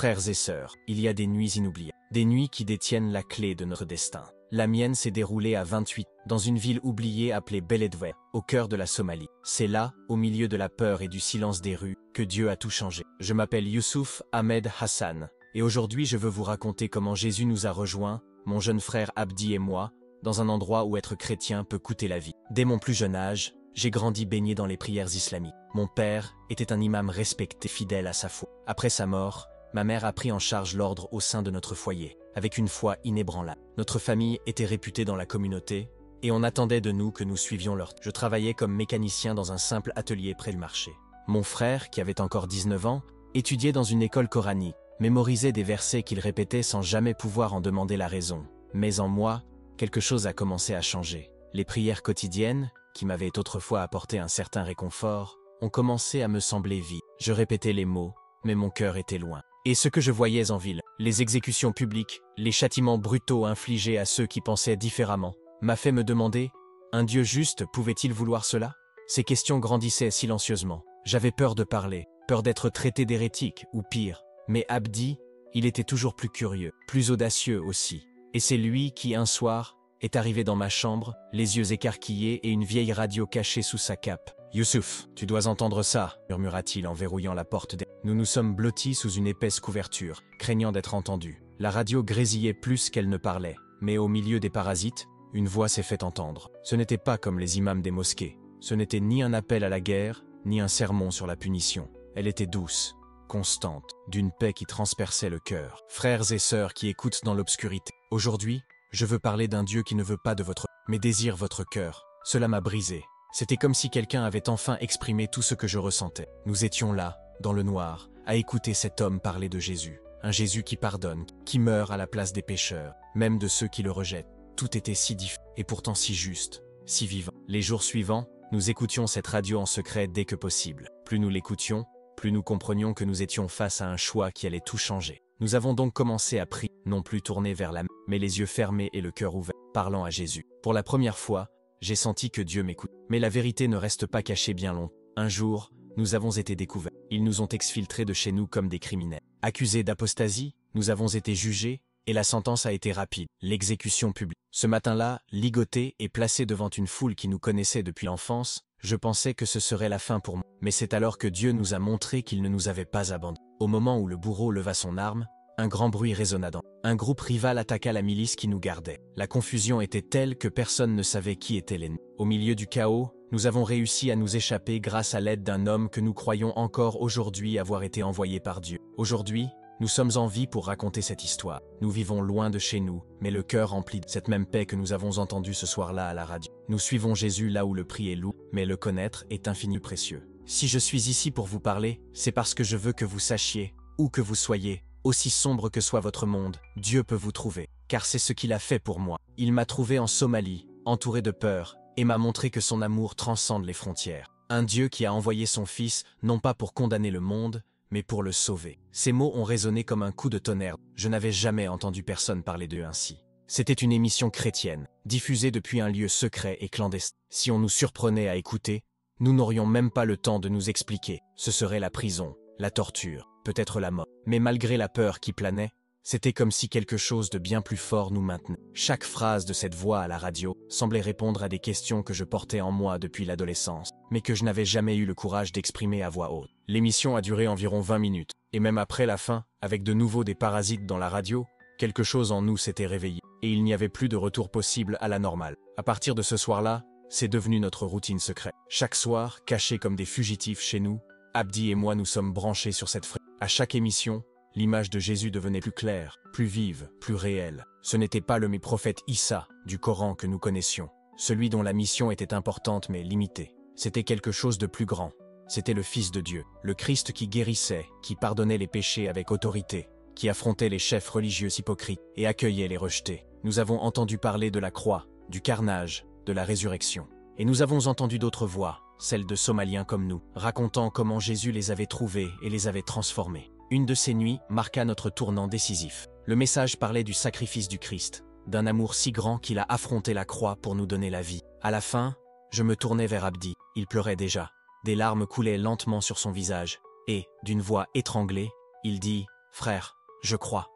Frères et sœurs, il y a des nuits inoubliables, des nuits qui détiennent la clé de notre destin. La mienne s'est déroulée à 28, dans une ville oubliée appelée Beledweyne, au cœur de la Somalie. C'est là, au milieu de la peur et du silence des rues, que Dieu a tout changé. Je m'appelle Youssouf Ahmed Hassan, et aujourd'hui je veux vous raconter comment Jésus nous a rejoints, mon jeune frère Abdi et moi, dans un endroit où être chrétien peut coûter la vie. Dès mon plus jeune âge, j'ai grandi baigné dans les prières islamiques. Mon père était un imam respecté, fidèle à sa foi. Après sa mort, ma mère a pris en charge l'ordre au sein de notre foyer, avec une foi inébranlable. Notre famille était réputée dans la communauté, et on attendait de nous que nous suivions leur. Je travaillais comme mécanicien dans un simple atelier près du marché. Mon frère, qui avait encore 19 ans, étudiait dans une école coranique, mémorisait des versets qu'il répétait sans jamais pouvoir en demander la raison. Mais en moi, quelque chose a commencé à changer. Les prières quotidiennes, qui m'avaient autrefois apporté un certain réconfort, ont commencé à me sembler vides. Je répétais les mots, mais mon cœur était loin. Et ce que je voyais en ville, les exécutions publiques, les châtiments brutaux infligés à ceux qui pensaient différemment, m'a fait me demander, un Dieu juste pouvait-il vouloir cela? Ces questions grandissaient silencieusement. J'avais peur de parler, peur d'être traité d'hérétique, ou pire. Mais Abdi, il était toujours plus curieux, plus audacieux aussi. Et c'est lui qui, un soir, est arrivé dans ma chambre, les yeux écarquillés et une vieille radio cachée sous sa cape. « Youssouf, tu dois entendre ça », murmura-t-il en verrouillant la porte. Nous nous sommes blottis sous une épaisse couverture, craignant d'être entendus. La radio grésillait plus qu'elle ne parlait, mais au milieu des parasites, une voix s'est fait entendre. Ce n'était pas comme les imams des mosquées. Ce n'était ni un appel à la guerre, ni un sermon sur la punition. Elle était douce, constante, d'une paix qui transperçait le cœur. Frères et sœurs qui écoutent dans l'obscurité. Aujourd'hui, je veux parler d'un Dieu qui ne veut pas de votre, mais désire votre cœur. Cela m'a brisé. C'était comme si quelqu'un avait enfin exprimé tout ce que je ressentais. Nous étions là, dans le noir, à écouter cet homme parler de Jésus. Un Jésus qui pardonne, qui meurt à la place des pécheurs, même de ceux qui le rejettent. Tout était si différent, et pourtant si juste, si vivant. Les jours suivants, nous écoutions cette radio en secret dès que possible. Plus nous l'écoutions, plus nous comprenions que nous étions face à un choix qui allait tout changer. Nous avons donc commencé à prier, non plus tournés vers la mer, mais les yeux fermés et le cœur ouvert, parlant à Jésus. Pour la première fois, j'ai senti que Dieu m'écoute. Mais la vérité ne reste pas cachée bien longtemps. Un jour, nous avons été découverts. Ils nous ont exfiltrés de chez nous comme des criminels. Accusés d'apostasie, nous avons été jugés, et la sentence a été rapide, l'exécution publique. Ce matin-là, ligoté et placé devant une foule qui nous connaissait depuis l'enfance, je pensais que ce serait la fin pour moi. Mais c'est alors que Dieu nous a montré qu'il ne nous avait pas abandonnés. Au moment où le bourreau leva son arme, un grand bruit résonna dans. Un groupe rival attaqua la milice qui nous gardait. La confusion était telle que personne ne savait qui était l'ennemi. Au milieu du chaos, nous avons réussi à nous échapper grâce à l'aide d'un homme que nous croyons encore aujourd'hui avoir été envoyé par Dieu. Aujourd'hui, nous sommes en vie pour raconter cette histoire. Nous vivons loin de chez nous, mais le cœur rempli de cette même paix que nous avons entendue ce soir-là à la radio. Nous suivons Jésus là où le prix est lourd, mais le connaître est infiniment précieux. Si je suis ici pour vous parler, c'est parce que je veux que vous sachiez, où que vous soyez, aussi sombre que soit votre monde, Dieu peut vous trouver, car c'est ce qu'il a fait pour moi. Il m'a trouvé en Somalie, entouré de peur, et m'a montré que son amour transcende les frontières. Un Dieu qui a envoyé son Fils, non pas pour condamner le monde, mais pour le sauver. Ces mots ont résonné comme un coup de tonnerre. Je n'avais jamais entendu personne parler d'eux ainsi. C'était une émission chrétienne, diffusée depuis un lieu secret et clandestin. Si on nous surprenait à écouter, nous n'aurions même pas le temps de nous expliquer. Ce serait la prison, la torture, peut-être la mort. Mais malgré la peur qui planait, c'était comme si quelque chose de bien plus fort nous maintenait. Chaque phrase de cette voix à la radio semblait répondre à des questions que je portais en moi depuis l'adolescence, mais que je n'avais jamais eu le courage d'exprimer à voix haute. L'émission a duré environ 20 minutes, et même après la fin, avec de nouveau des parasites dans la radio, quelque chose en nous s'était réveillé, et il n'y avait plus de retour possible à la normale. À partir de ce soir-là, c'est devenu notre routine secrète. Chaque soir, cachés comme des fugitifs chez nous, Abdi et moi nous sommes branchés sur cette fréquence. À chaque émission, l'image de Jésus devenait plus claire, plus vive, plus réelle. Ce n'était pas le prophète Issa du Coran que nous connaissions, celui dont la mission était importante mais limitée. C'était quelque chose de plus grand. C'était le Fils de Dieu, le Christ qui guérissait, qui pardonnait les péchés avec autorité, qui affrontait les chefs religieux hypocrites et accueillait les rejetés. Nous avons entendu parler de la croix, du carnage, de la résurrection. Et nous avons entendu d'autres voix, celles de Somaliens comme nous, racontant comment Jésus les avait trouvés et les avait transformés. Une de ces nuits marqua notre tournant décisif. Le message parlait du sacrifice du Christ, d'un amour si grand qu'il a affronté la croix pour nous donner la vie. À la fin, je me tournai vers Abdi. Il pleurait déjà. Des larmes coulaient lentement sur son visage. Et, d'une voix étranglée, il dit Frère, je crois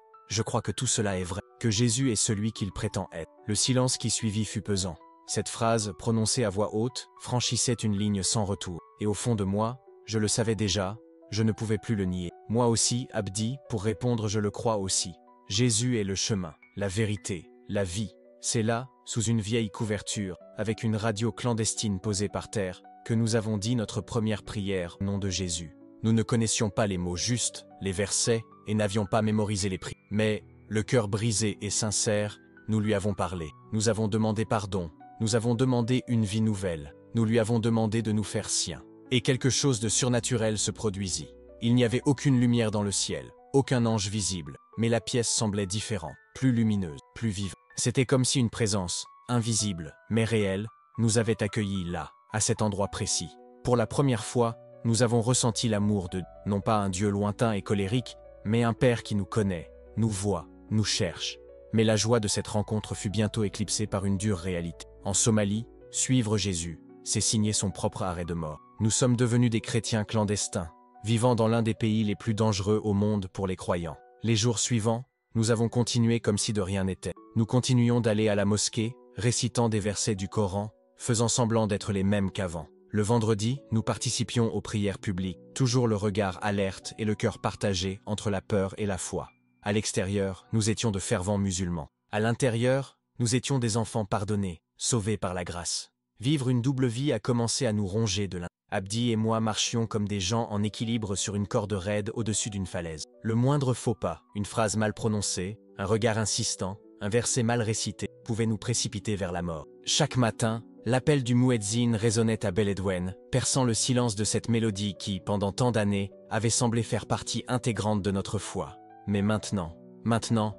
que tout cela est vrai, que Jésus est celui qu'il prétend être. Le silence qui suivit fut pesant. Cette phrase, prononcée à voix haute, franchissait une ligne sans retour. Et au fond de moi, je le savais déjà, je ne pouvais plus le nier. Moi aussi, Abdi, pour répondre, je le crois aussi. Jésus est le chemin, la vérité, la vie. C'est là, sous une vieille couverture, avec une radio clandestine posée par terre, que nous avons dit notre première prière au nom de Jésus. Nous ne connaissions pas les mots justes, les versets, et n'avions pas mémorisé les prières. Mais, le cœur brisé et sincère, nous lui avons parlé. Nous avons demandé pardon. Nous avons demandé une vie nouvelle. Nous lui avons demandé de nous faire siens. Et quelque chose de surnaturel se produisit. Il n'y avait aucune lumière dans le ciel, aucun ange visible, mais la pièce semblait différente, plus lumineuse, plus vive. C'était comme si une présence, invisible, mais réelle, nous avait accueillis là, à cet endroit précis. Pour la première fois, nous avons ressenti l'amour de, non pas un Dieu lointain et colérique, mais un Père qui nous connaît, nous voit, nous cherche. Mais la joie de cette rencontre fut bientôt éclipsée par une dure réalité. En Somalie, suivre Jésus, c'est signer son propre arrêt de mort. Nous sommes devenus des chrétiens clandestins, vivant dans l'un des pays les plus dangereux au monde pour les croyants. Les jours suivants, nous avons continué comme si de rien n'était. Nous continuions d'aller à la mosquée, récitant des versets du Coran, faisant semblant d'être les mêmes qu'avant. Le vendredi, nous participions aux prières publiques, toujours le regard alerte et le cœur partagé entre la peur et la foi. À l'extérieur, nous étions de fervents musulmans. À l'intérieur, nous étions des enfants pardonnés, sauvés par la grâce. Vivre une double vie a commencé à nous ronger de l'un. Abdi et moi marchions comme des gens en équilibre sur une corde raide au-dessus d'une falaise. Le moindre faux pas, une phrase mal prononcée, un regard insistant, un verset mal récité, pouvait nous précipiter vers la mort. Chaque matin, l'appel du muezzin résonnait à Beledwen, perçant le silence de cette mélodie qui, pendant tant d'années, avait semblé faire partie intégrante de notre foi. Mais maintenant,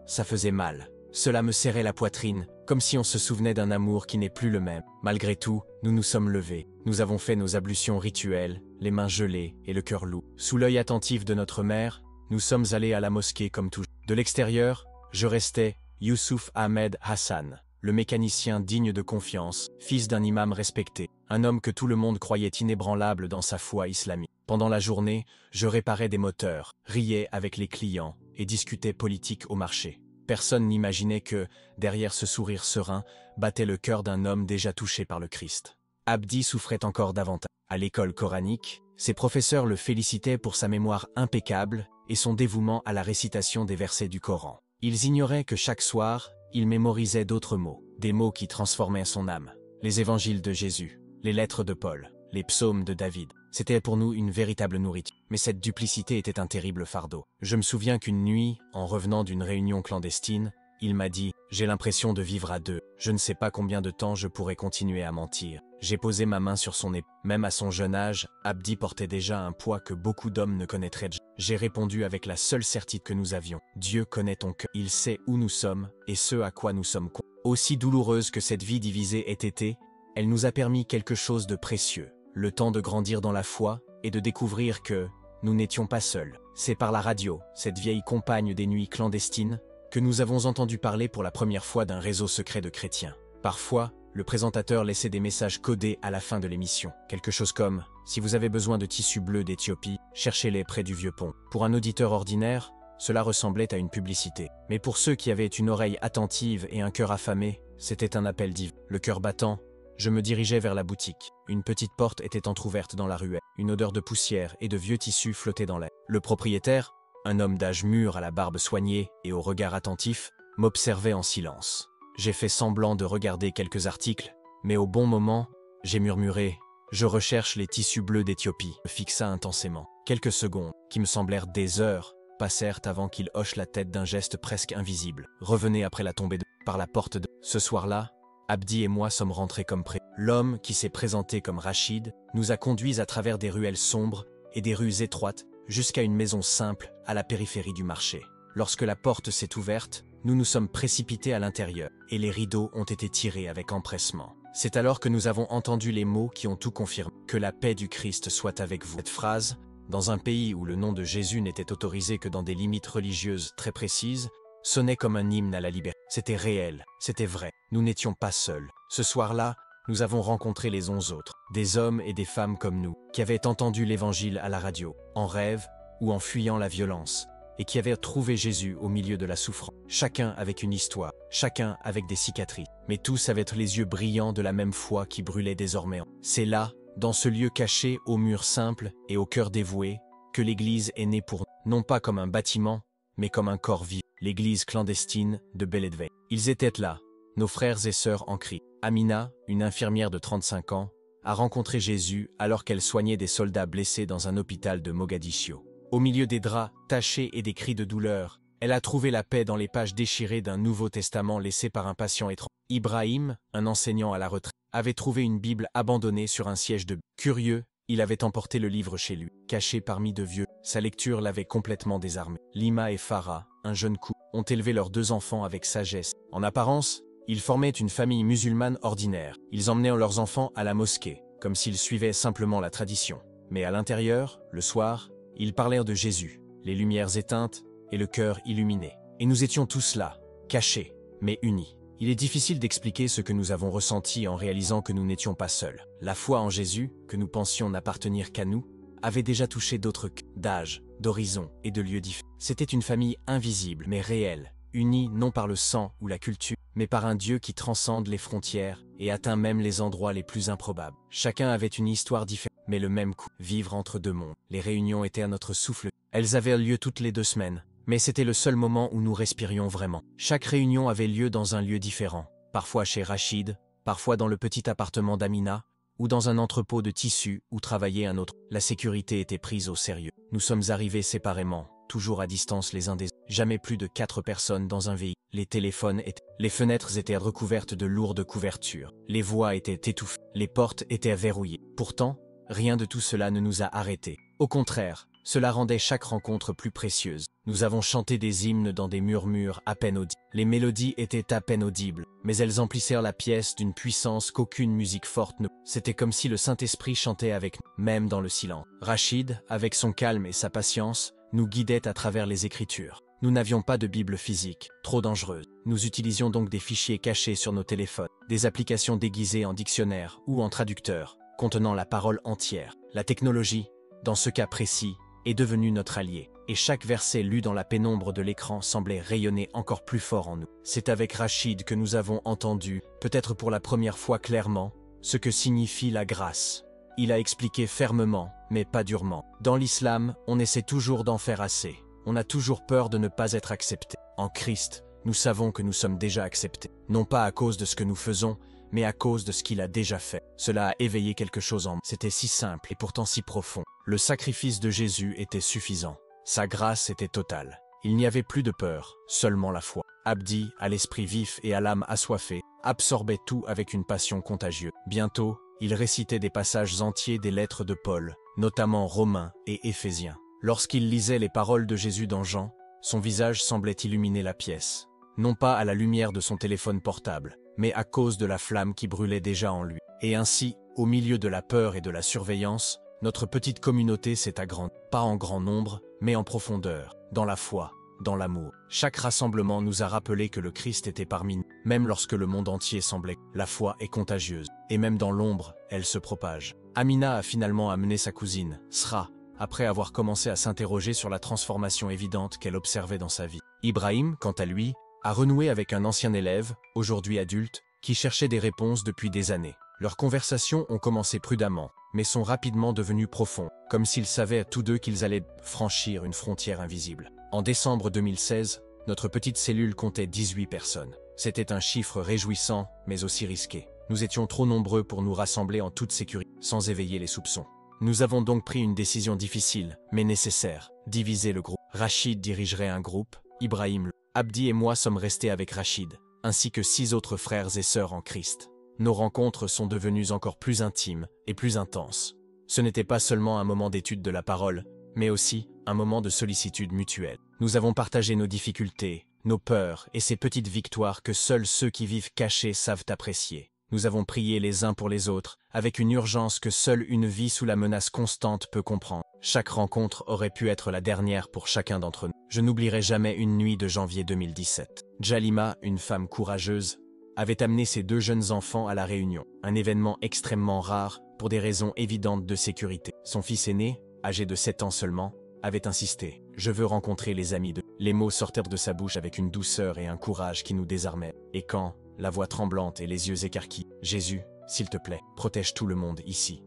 ça faisait mal. Cela me serrait la poitrine, comme si on se souvenait d'un amour qui n'est plus le même. Malgré tout, nous nous sommes levés. Nous avons fait nos ablutions rituelles, les mains gelées et le cœur lourd. Sous l'œil attentif de notre mère, nous sommes allés à la mosquée comme toujours. De l'extérieur, je restais Youssouf Ahmed Hassan, le mécanicien digne de confiance, fils d'un imam respecté, un homme que tout le monde croyait inébranlable dans sa foi islamique. Pendant la journée, je réparais des moteurs, riais avec les clients et discutais politique au marché. Personne n'imaginait que, derrière ce sourire serein, battait le cœur d'un homme déjà touché par le Christ. Abdi souffrait encore davantage. À l'école coranique, ses professeurs le félicitaient pour sa mémoire impeccable et son dévouement à la récitation des versets du Coran. Ils ignoraient que chaque soir, il mémorisait d'autres mots, des mots qui transformaient son âme. Les évangiles de Jésus, les lettres de Paul, les psaumes de David. C'était pour nous une véritable nourriture. Mais cette duplicité était un terrible fardeau. Je me souviens qu'une nuit, en revenant d'une réunion clandestine, il m'a dit « J'ai l'impression de vivre à deux. Je ne sais pas combien de temps je pourrais continuer à mentir. » J'ai posé ma main sur son épaule. Même à son jeune âge, Abdi portait déjà un poids que beaucoup d'hommes ne connaîtraient jamais. J'ai répondu avec la seule certitude que nous avions. Dieu connaît ton cœur. Il sait où nous sommes et ce à quoi nous sommes condamnés. Aussi douloureuse que cette vie divisée ait été, elle nous a permis quelque chose de précieux. Le temps de grandir dans la foi et de découvrir que nous n'étions pas seuls. C'est par la radio, cette vieille compagne des nuits clandestines, que nous avons entendu parler pour la première fois d'un réseau secret de chrétiens. Parfois, le présentateur laissait des messages codés à la fin de l'émission. Quelque chose comme « Si vous avez besoin de tissus bleus d'Éthiopie, cherchez-les près du vieux pont ». Pour un auditeur ordinaire, cela ressemblait à une publicité. Mais pour ceux qui avaient une oreille attentive et un cœur affamé, c'était un appel divin. Le cœur battant, je me dirigeais vers la boutique. Une petite porte était entr'ouverte dans la ruelle. Une odeur de poussière et de vieux tissus flottait dans l'air. Le propriétaire, un homme d'âge mûr à la barbe soignée et au regard attentif, m'observait en silence. J'ai fait semblant de regarder quelques articles, mais au bon moment, j'ai murmuré « Je recherche les tissus bleus d'Éthiopie ». Me fixa intensément. Quelques secondes, qui me semblèrent des heures, passèrent avant qu'il hoche la tête d'un geste presque invisible. Revenez après la tombée par la porte de... Ce soir-là, Abdi et moi sommes rentrés comme prêts. L'homme qui s'est présenté comme Rachid nous a conduits à travers des ruelles sombres et des rues étroites jusqu'à une maison simple à la périphérie du marché. Lorsque la porte s'est ouverte, nous nous sommes précipités à l'intérieur et les rideaux ont été tirés avec empressement. C'est alors que nous avons entendu les mots qui ont tout confirmé. « Que la paix du Christ soit avec vous ». Cette phrase, dans un pays où le nom de Jésus n'était autorisé que dans des limites religieuses très précises, sonnait comme un hymne à la liberté. C'était réel, c'était vrai. Nous n'étions pas seuls. Ce soir-là, nous avons rencontré les 11 autres, des hommes et des femmes comme nous, qui avaient entendu l'évangile à la radio, en rêve ou en fuyant la violence. et qui avaient trouvé Jésus au milieu de la souffrance. Chacun avec une histoire, chacun avec des cicatrices, mais tous avaient les yeux brillants de la même foi qui brûlait désormais. C'est là, dans ce lieu caché aux murs simples et au cœur dévoué, que l'Église est née pour nous, non pas comme un bâtiment, mais comme un corps vivant, l'Église clandestine de Beledweyne. Ils étaient là, nos frères et sœurs en Christ. Amina, une infirmière de 35 ans, a rencontré Jésus alors qu'elle soignait des soldats blessés dans un hôpital de Mogadiscio. Au milieu des draps tachés et des cris de douleur, elle a trouvé la paix dans les pages déchirées d'un Nouveau Testament laissé par un patient étranger. Ibrahim, un enseignant à la retraite, avait trouvé une Bible abandonnée sur un siège de... Curieux, il avait emporté le livre chez lui, caché parmi de vieux. Sa lecture l'avait complètement désarmé. Lima et Farah, un jeune couple, ont élevé leurs 2 enfants avec sagesse. En apparence, ils formaient une famille musulmane ordinaire. Ils emmenaient leurs enfants à la mosquée, comme s'ils suivaient simplement la tradition. Mais à l'intérieur, le soir, ils parlèrent de Jésus, les lumières éteintes et le cœur illuminé. Et nous étions tous là, cachés, mais unis. Il est difficile d'expliquer ce que nous avons ressenti en réalisant que nous n'étions pas seuls. La foi en Jésus, que nous pensions n'appartenir qu'à nous, avait déjà touché d'autres cœurs, d'âge, d'horizons et de lieux différents. C'était une famille invisible mais réelle, unie non par le sang ou la culture, mais par un Dieu qui transcende les frontières et atteint même les endroits les plus improbables. Chacun avait une histoire différente, mais le même coup, vivre entre 2 mondes. Les réunions étaient à notre souffle. Elles avaient lieu toutes les 2 semaines, mais c'était le seul moment où nous respirions vraiment. Chaque réunion avait lieu dans un lieu différent, parfois chez Rachid, parfois dans le petit appartement d'Amina, ou dans un entrepôt de tissus où travaillait un autre. La sécurité était prise au sérieux. Nous sommes arrivés séparément, toujours à distance les uns des autres. Jamais plus de 4 personnes dans un véhicule. Les fenêtres étaient recouvertes de lourdes couvertures. Les voix étaient étouffées. Les portes étaient verrouillées. Pourtant, rien de tout cela ne nous a arrêtés. Au contraire, cela rendait chaque rencontre plus précieuse. Nous avons chanté des hymnes dans des murmures à peine audibles. Les mélodies étaient à peine audibles, mais elles emplissèrent la pièce d'une puissance qu'aucune musique forte ne... C'était comme si le Saint-Esprit chantait avec nous, même dans le silence. Rachid, avec son calme et sa patience, nous guidait à travers les Écritures. Nous n'avions pas de Bible physique, trop dangereuse. Nous utilisions donc des fichiers cachés sur nos téléphones, des applications déguisées en dictionnaire ou en traducteur, contenant la parole entière. La technologie, dans ce cas précis, est devenue notre allié, et chaque verset lu dans la pénombre de l'écran semblait rayonner encore plus fort en nous. C'est avec Rachid que nous avons entendu, peut-être pour la première fois clairement, ce que signifie la grâce. Il a expliqué fermement, mais pas durement. Dans l'islam, on essaie toujours d'en faire assez. On a toujours peur de ne pas être accepté. En Christ, nous savons que nous sommes déjà acceptés, non pas à cause de ce que nous faisons, mais à cause de ce qu'il a déjà fait. Cela a éveillé quelque chose en moi. C'était si simple et pourtant si profond. Le sacrifice de Jésus était suffisant. Sa grâce était totale. Il n'y avait plus de peur, seulement la foi. Abdi, à l'esprit vif et à l'âme assoiffée, absorbait tout avec une passion contagieuse. Bientôt, il récitait des passages entiers des lettres de Paul, notamment Romains et Éphésiens. Lorsqu'il lisait les paroles de Jésus dans Jean, son visage semblait illuminer la pièce. Non pas à la lumière de son téléphone portable, mais à cause de la flamme qui brûlait déjà en lui. Et ainsi, au milieu de la peur et de la surveillance, notre petite communauté s'est agrandie, pas en grand nombre, mais en profondeur, dans la foi, dans l'amour. Chaque rassemblement nous a rappelé que le Christ était parmi nous, même lorsque le monde entier semblait. La foi est contagieuse, et même dans l'ombre, elle se propage. Amina a finalement amené sa cousine, Sra, après avoir commencé à s'interroger sur la transformation évidente qu'elle observait dans sa vie. Ibrahim, quant à lui, a renoué avec un ancien élève, aujourd'hui adulte, qui cherchait des réponses depuis des années. Leurs conversations ont commencé prudemment, mais sont rapidement devenues profondes, comme s'ils savaient à tous deux qu'ils allaient franchir une frontière invisible. En décembre 2016, notre petite cellule comptait 18 personnes. C'était un chiffre réjouissant, mais aussi risqué. Nous étions trop nombreux pour nous rassembler en toute sécurité, sans éveiller les soupçons. Nous avons donc pris une décision difficile, mais nécessaire, diviser le groupe. Rachid dirigerait un groupe, Ibrahim le. Abdi et moi sommes restés avec Rachid, ainsi que 6 autres frères et sœurs en Christ. Nos rencontres sont devenues encore plus intimes et plus intenses. Ce n'était pas seulement un moment d'étude de la parole, mais aussi un moment de sollicitude mutuelle. Nous avons partagé nos difficultés, nos peurs et ces petites victoires que seuls ceux qui vivent cachés savent apprécier. Nous avons prié les uns pour les autres, avec une urgence que seule une vie sous la menace constante peut comprendre. Chaque rencontre aurait pu être la dernière pour chacun d'entre nous. Je n'oublierai jamais une nuit de janvier 2017. Jalima, une femme courageuse, avait amené ses 2 jeunes enfants à la réunion, un événement extrêmement rare pour des raisons évidentes de sécurité. Son fils aîné, âgé de 7 ans seulement, avait insisté. « Je veux rencontrer les amis de... » Les mots sortirent de sa bouche avec une douceur et un courage qui nous désarmaient. Et quand, la voix tremblante et les yeux écarquillés, « Jésus, s'il te plaît, protège tout le monde ici. »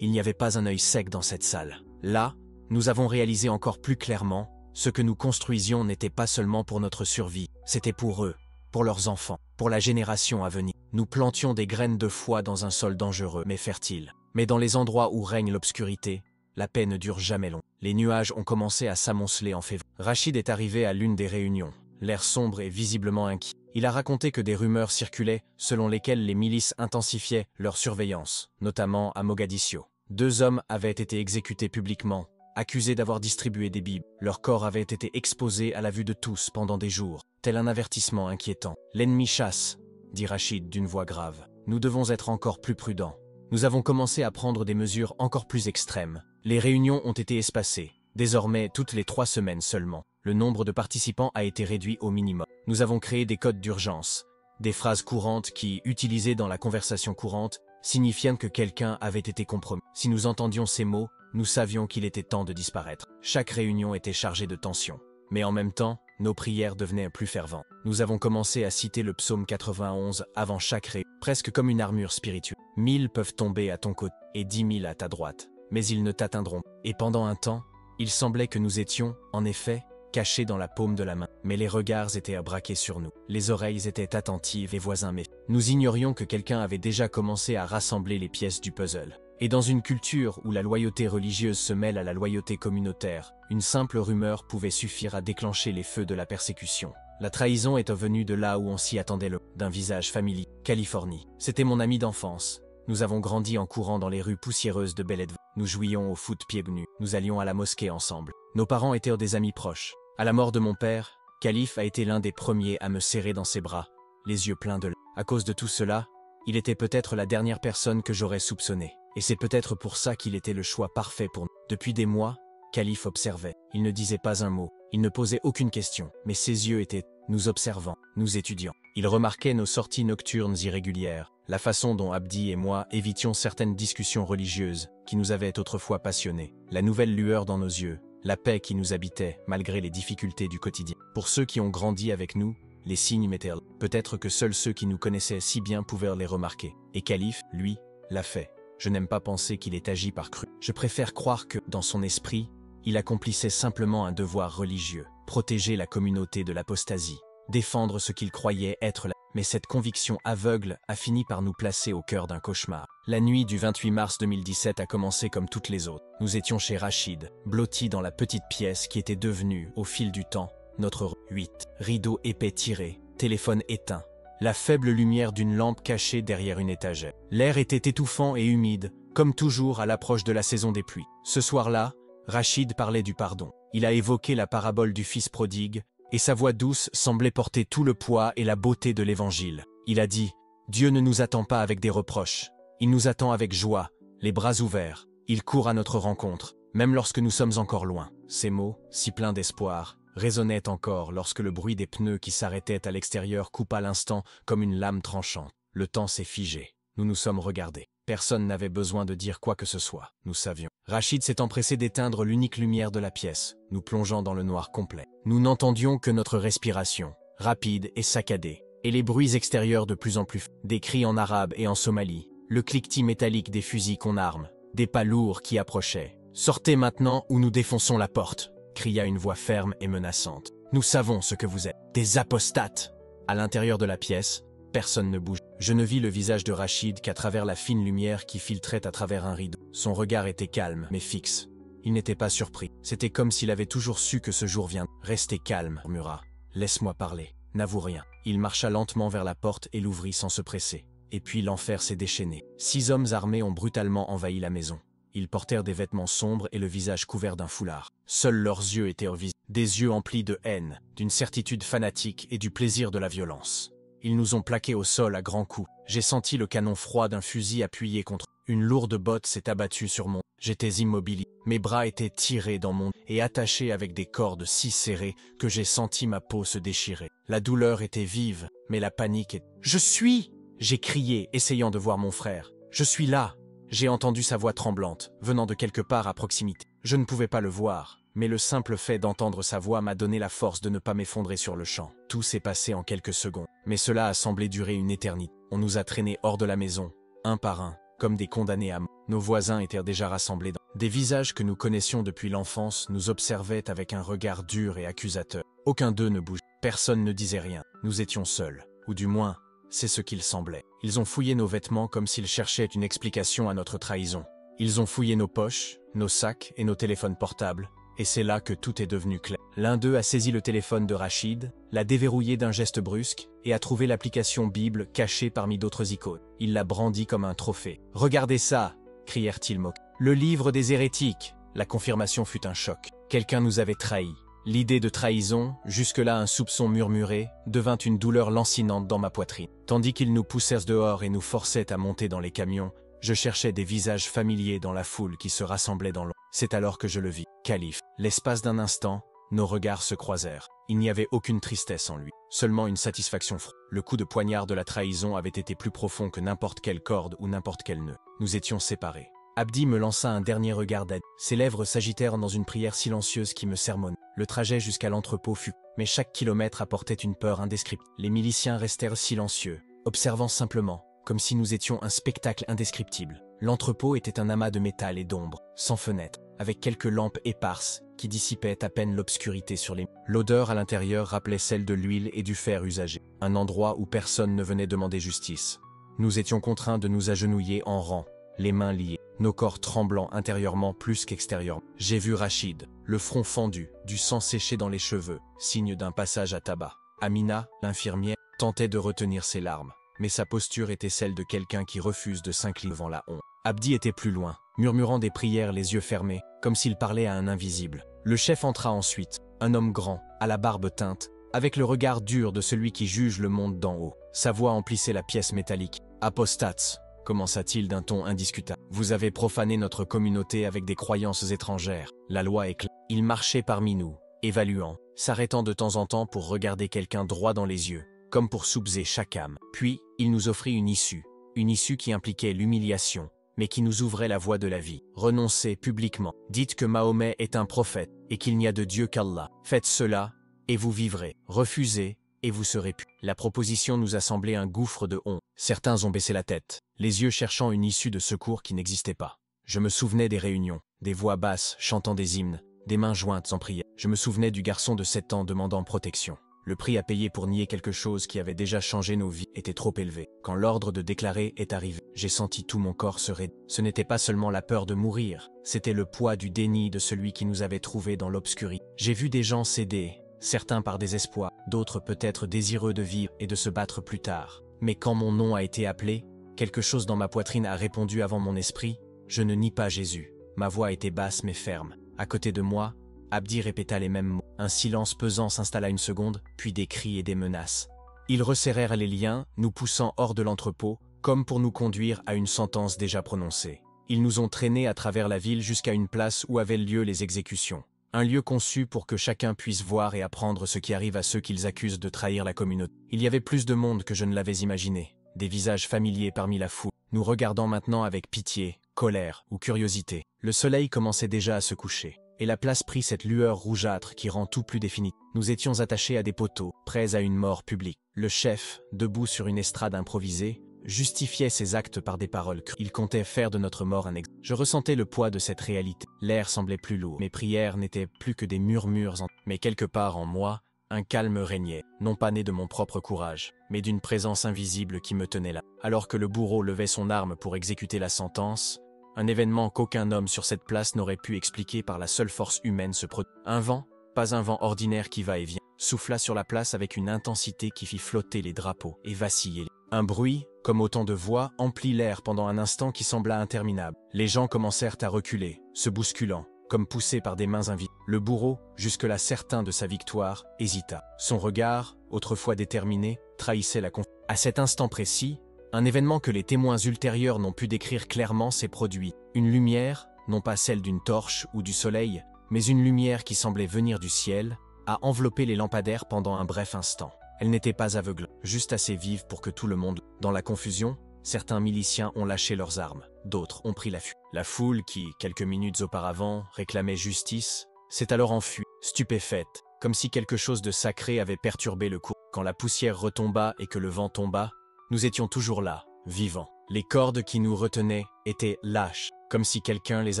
Il n'y avait pas un œil sec dans cette salle. Là, nous avons réalisé encore plus clairement, ce que nous construisions n'était pas seulement pour notre survie, c'était pour eux, pour leurs enfants, pour la génération à venir. Nous plantions des graines de foi dans un sol dangereux mais fertile. Mais dans les endroits où règne l'obscurité, la paix ne dure jamais long. Les nuages ont commencé à s'amonceler en février. Rachid est arrivé à l'une des réunions, l'air sombre et visiblement inquiet. Il a raconté que des rumeurs circulaient selon lesquelles les milices intensifiaient leur surveillance, notamment à Mogadiscio. 2 hommes avaient été exécutés publiquement, accusés d'avoir distribué des Bibles. Leurs corps avaient été exposés à la vue de tous pendant des jours, tel un avertissement inquiétant. « L'ennemi chasse », dit Rachid d'une voix grave. « Nous devons être encore plus prudents. » Nous avons commencé à prendre des mesures encore plus extrêmes. Les réunions ont été espacées, désormais toutes les 3 semaines seulement. Le nombre de participants a été réduit au minimum. Nous avons créé des codes d'urgence, des phrases courantes qui, utilisées dans la conversation courante, signifiant que quelqu'un avait été compromis. Si nous entendions ces mots, nous savions qu'il était temps de disparaître. Chaque réunion était chargée de tension. Mais en même temps, nos prières devenaient plus ferventes. Nous avons commencé à citer le psaume 91 avant chaque réunion, presque comme une armure spirituelle. 1000 peuvent tomber à ton côté et 10 000 à ta droite, mais ils ne t'atteindront pas. Et pendant un temps, il semblait que nous étions, en effet, cachés dans la paume de la main. Mais les regards étaient braqués sur nous. Les oreilles étaient attentives et voisins méfiants. Nous ignorions que quelqu'un avait déjà commencé à rassembler les pièces du puzzle. Et dans une culture où la loyauté religieuse se mêle à la loyauté communautaire, une simple rumeur pouvait suffire à déclencher les feux de la persécution. La trahison est venue de là où on s'y attendait d'un visage familier. Californie. C'était mon ami d'enfance. Nous avons grandi en courant dans les rues poussiéreuses de Bel Edward. Nous jouions au foot pieds nus. Nous allions à la mosquée ensemble. Nos parents étaient des amis proches. À la mort de mon père, Khalif a été l'un des premiers à me serrer dans ses bras, les yeux pleins de larmes. À cause de tout cela, il était peut-être la dernière personne que j'aurais soupçonnée. Et c'est peut-être pour ça qu'il était le choix parfait pour nous. Depuis des mois, Khalif observait. Il ne disait pas un mot. Il ne posait aucune question. Mais ses yeux étaient, nous observant, nous étudiant. Il remarquait nos sorties nocturnes irrégulières, la façon dont Abdi et moi évitions certaines discussions religieuses qui nous avaient autrefois passionnés, la nouvelle lueur dans nos yeux, la paix qui nous habitait malgré les difficultés du quotidien. Pour ceux qui ont grandi avec nous, les signes m'étaient là. Peut-être que seuls ceux qui nous connaissaient si bien pouvaient les remarquer. Et Khalif, lui, l'a fait. Je n'aime pas penser qu'il ait agi par cru. Je préfère croire que, dans son esprit, il accomplissait simplement un devoir religieux, protéger la communauté de l'apostasie, défendre ce qu'il croyait être la... Mais cette conviction aveugle a fini par nous placer au cœur d'un cauchemar. La nuit du 28 mars 2017 a commencé comme toutes les autres. Nous étions chez Rachid, blottis dans la petite pièce qui était devenue, au fil du temps, notre 8. Rideau épais tiré, téléphone éteint. La faible lumière d'une lampe cachée derrière une étagère. L'air était étouffant et humide, comme toujours à l'approche de la saison des pluies. Ce soir-là, Rachid parlait du pardon. Il a évoqué la parabole du fils prodigue, et sa voix douce semblait porter tout le poids et la beauté de l'Évangile. Il a dit « Dieu ne nous attend pas avec des reproches. Il nous attend avec joie, les bras ouverts. Il court à notre rencontre, même lorsque nous sommes encore loin. » Ces mots, si pleins d'espoir, résonnait encore lorsque le bruit des pneus qui s'arrêtaient à l'extérieur coupa l'instant comme une lame tranchante. Le temps s'est figé. Nous nous sommes regardés. Personne n'avait besoin de dire quoi que ce soit. Nous savions. Rachid s'est empressé d'éteindre l'unique lumière de la pièce, nous plongeant dans le noir complet. Nous n'entendions que notre respiration, rapide et saccadée, et les bruits extérieurs de plus en plus forts. Des cris en arabe et en somalie, le cliquetis métallique des fusils qu'on arme, des pas lourds qui approchaient. « Sortez maintenant ou nous défonçons la porte !» cria une voix ferme et menaçante. « Nous savons ce que vous êtes, des apostates !» À l'intérieur de la pièce, personne ne bouge. Je ne vis le visage de Rachid qu'à travers la fine lumière qui filtrait à travers un rideau. Son regard était calme, mais fixe. Il n'était pas surpris. C'était comme s'il avait toujours su que ce jour viendrait. « Restez calme », murmura. « Laisse-moi parler. N'avoue rien. » Il marcha lentement vers la porte et l'ouvrit sans se presser. Et puis l'enfer s'est déchaîné. 6 hommes armés ont brutalement envahi la maison. Ils portèrent des vêtements sombres et le visage couvert d'un foulard. Seuls leurs yeux étaient visibles. Des yeux emplis de haine, d'une certitude fanatique et du plaisir de la violence. Ils nous ont plaqués au sol à grands coups. J'ai senti le canon froid d'un fusil appuyé contre. Une lourde botte s'est abattue sur mon. J'étais immobilisé. Mes bras étaient tirés dans mon et attachés avec des cordes si serrées que j'ai senti ma peau se déchirer. La douleur était vive, mais la panique est... « Je suis !» J'ai crié, essayant de voir mon frère. « Je suis là !» J'ai entendu sa voix tremblante, venant de quelque part à proximité. Je ne pouvais pas le voir, mais le simple fait d'entendre sa voix m'a donné la force de ne pas m'effondrer sur le champ. Tout s'est passé en quelques secondes, mais cela a semblé durer une éternité. On nous a traînés hors de la maison, un par un, comme des condamnés à mort. Nos voisins étaient déjà rassemblés dans... Des visages que nous connaissions depuis l'enfance nous observaient avec un regard dur et accusateur. Aucun d'eux ne bougeait, personne ne disait rien. Nous étions seuls, ou du moins, c'est ce qu'il semblait. Ils ont fouillé nos vêtements comme s'ils cherchaient une explication à notre trahison. Ils ont fouillé nos poches, nos sacs et nos téléphones portables, et c'est là que tout est devenu clair. L'un d'eux a saisi le téléphone de Rachid, l'a déverrouillé d'un geste brusque, et a trouvé l'application Bible cachée parmi d'autres icônes. Il l'a brandie comme un trophée. « Regardez ça !» crièrent-ils moqués. « Le livre des hérétiques !» La confirmation fut un choc. Quelqu'un nous avait trahis. L'idée de trahison, jusque-là un soupçon murmuré, devint une douleur lancinante dans ma poitrine. Tandis qu'ils nous poussèrent dehors et nous forçaient à monter dans les camions, je cherchais des visages familiers dans la foule qui se rassemblait dans l'ombre. C'est alors que je le vis. Calife. L'espace d'un instant, nos regards se croisèrent. Il n'y avait aucune tristesse en lui, seulement une satisfaction froide. Le coup de poignard de la trahison avait été plus profond que n'importe quelle corde ou n'importe quel nœud. Nous étions séparés. Abdi me lança un dernier regard d'aide. Ses lèvres s'agitèrent dans une prière silencieuse qui me sermonnait. Le trajet jusqu'à l'entrepôt fut, mais chaque kilomètre apportait une peur indescriptible. Les miliciens restèrent silencieux, observant simplement, comme si nous étions un spectacle indescriptible. L'entrepôt était un amas de métal et d'ombre, sans fenêtre, avec quelques lampes éparses qui dissipaient à peine l'obscurité sur les murs. L'odeur à l'intérieur rappelait celle de l'huile et du fer usagé, un endroit où personne ne venait demander justice. Nous étions contraints de nous agenouiller en rang, les mains liées, nos corps tremblants intérieurement plus qu'extérieurement. J'ai vu Rachid, le front fendu, du sang séché dans les cheveux, signe d'un passage à tabac. Amina, l'infirmière, tentait de retenir ses larmes, mais sa posture était celle de quelqu'un qui refuse de s'incliner devant la honte. Abdi était plus loin, murmurant des prières les yeux fermés, comme s'il parlait à un invisible. Le chef entra ensuite, un homme grand, à la barbe teinte, avec le regard dur de celui qui juge le monde d'en haut. Sa voix emplissait la pièce métallique. « Apostates !» commença-t-il d'un ton indiscutable. « Vous avez profané notre communauté avec des croyances étrangères. La loi est claire. » Il marchait parmi nous, évaluant, s'arrêtant de temps en temps pour regarder quelqu'un droit dans les yeux, comme pour soupçonner chaque âme. Puis, il nous offrit une issue qui impliquait l'humiliation, mais qui nous ouvrait la voie de la vie. Renoncez publiquement. Dites que Mahomet est un prophète et qu'il n'y a de Dieu qu'Allah. Faites cela, et vous vivrez. Refusez, et vous serez purs. La proposition nous a semblé un gouffre de honte. Certains ont baissé la tête, les yeux cherchant une issue de secours qui n'existait pas. Je me souvenais des réunions, des voix basses chantant des hymnes, des mains jointes en prière. Je me souvenais du garçon de 7 ans demandant protection. Le prix à payer pour nier quelque chose qui avait déjà changé nos vies était trop élevé. Quand l'ordre de déclarer est arrivé, j'ai senti tout mon corps se raidir. Ce n'était pas seulement la peur de mourir, c'était le poids du déni de celui qui nous avait trouvés dans l'obscurité. J'ai vu des gens céder, certains par désespoir, d'autres peut-être désireux de vivre et de se battre plus tard. Mais quand mon nom a été appelé, quelque chose dans ma poitrine a répondu avant mon esprit. Je ne nie pas Jésus. Ma voix était basse mais ferme. À côté de moi, Abdi répéta les mêmes mots. Un silence pesant s'installa une seconde, puis des cris et des menaces. Ils resserrèrent les liens, nous poussant hors de l'entrepôt, comme pour nous conduire à une sentence déjà prononcée. Ils nous ont traînés à travers la ville jusqu'à une place où avaient lieu les exécutions. Un lieu conçu pour que chacun puisse voir et apprendre ce qui arrive à ceux qu'ils accusent de trahir la communauté. Il y avait plus de monde que je ne l'avais imaginé, des visages familiers parmi la foule, nous regardant maintenant avec pitié, colère ou curiosité. Le soleil commençait déjà à se coucher, et la place prit cette lueur rougeâtre qui rend tout plus définitif. Nous étions attachés à des poteaux, prêts à une mort publique. Le chef, debout sur une estrade improvisée, justifiait ses actes par des paroles crues. Il comptait faire de notre mort un exemple. Je ressentais le poids de cette réalité. L'air semblait plus lourd. Mes prières n'étaient plus que des murmures. Mais quelque part en moi, un calme régnait, non pas né de mon propre courage, mais d'une présence invisible qui me tenait là. Alors que le bourreau levait son arme pour exécuter la sentence, un événement qu'aucun homme sur cette place n'aurait pu expliquer par la seule force humaine se produit. Un vent, pas un vent ordinaire qui va et vient, souffla sur la place avec une intensité qui fit flotter les drapeaux et vaciller. Un bruit, comme autant de voix, emplit l'air pendant un instant qui sembla interminable. Les gens commencèrent à reculer, se bousculant, comme poussés par des mains invisibles. Le bourreau, jusque-là certain de sa victoire, hésita. Son regard, autrefois déterminé, trahissait la confiance. À cet instant précis, un événement que les témoins ultérieurs n'ont pu décrire clairement s'est produit. Une lumière, non pas celle d'une torche ou du soleil, mais une lumière qui semblait venir du ciel, a enveloppé les lampadaires pendant un bref instant. Elle n'était pas aveuglante, juste assez vive pour que tout le monde... Dans la confusion, certains miliciens ont lâché leurs armes. d'autres ont pris la fuite. La foule qui, quelques minutes auparavant, réclamait justice, s'est alors enfuie, stupéfaite, comme si quelque chose de sacré avait perturbé le cours. Quand la poussière retomba et que le vent tomba, nous étions toujours là, vivants. Les cordes qui nous retenaient étaient lâches, comme si quelqu'un les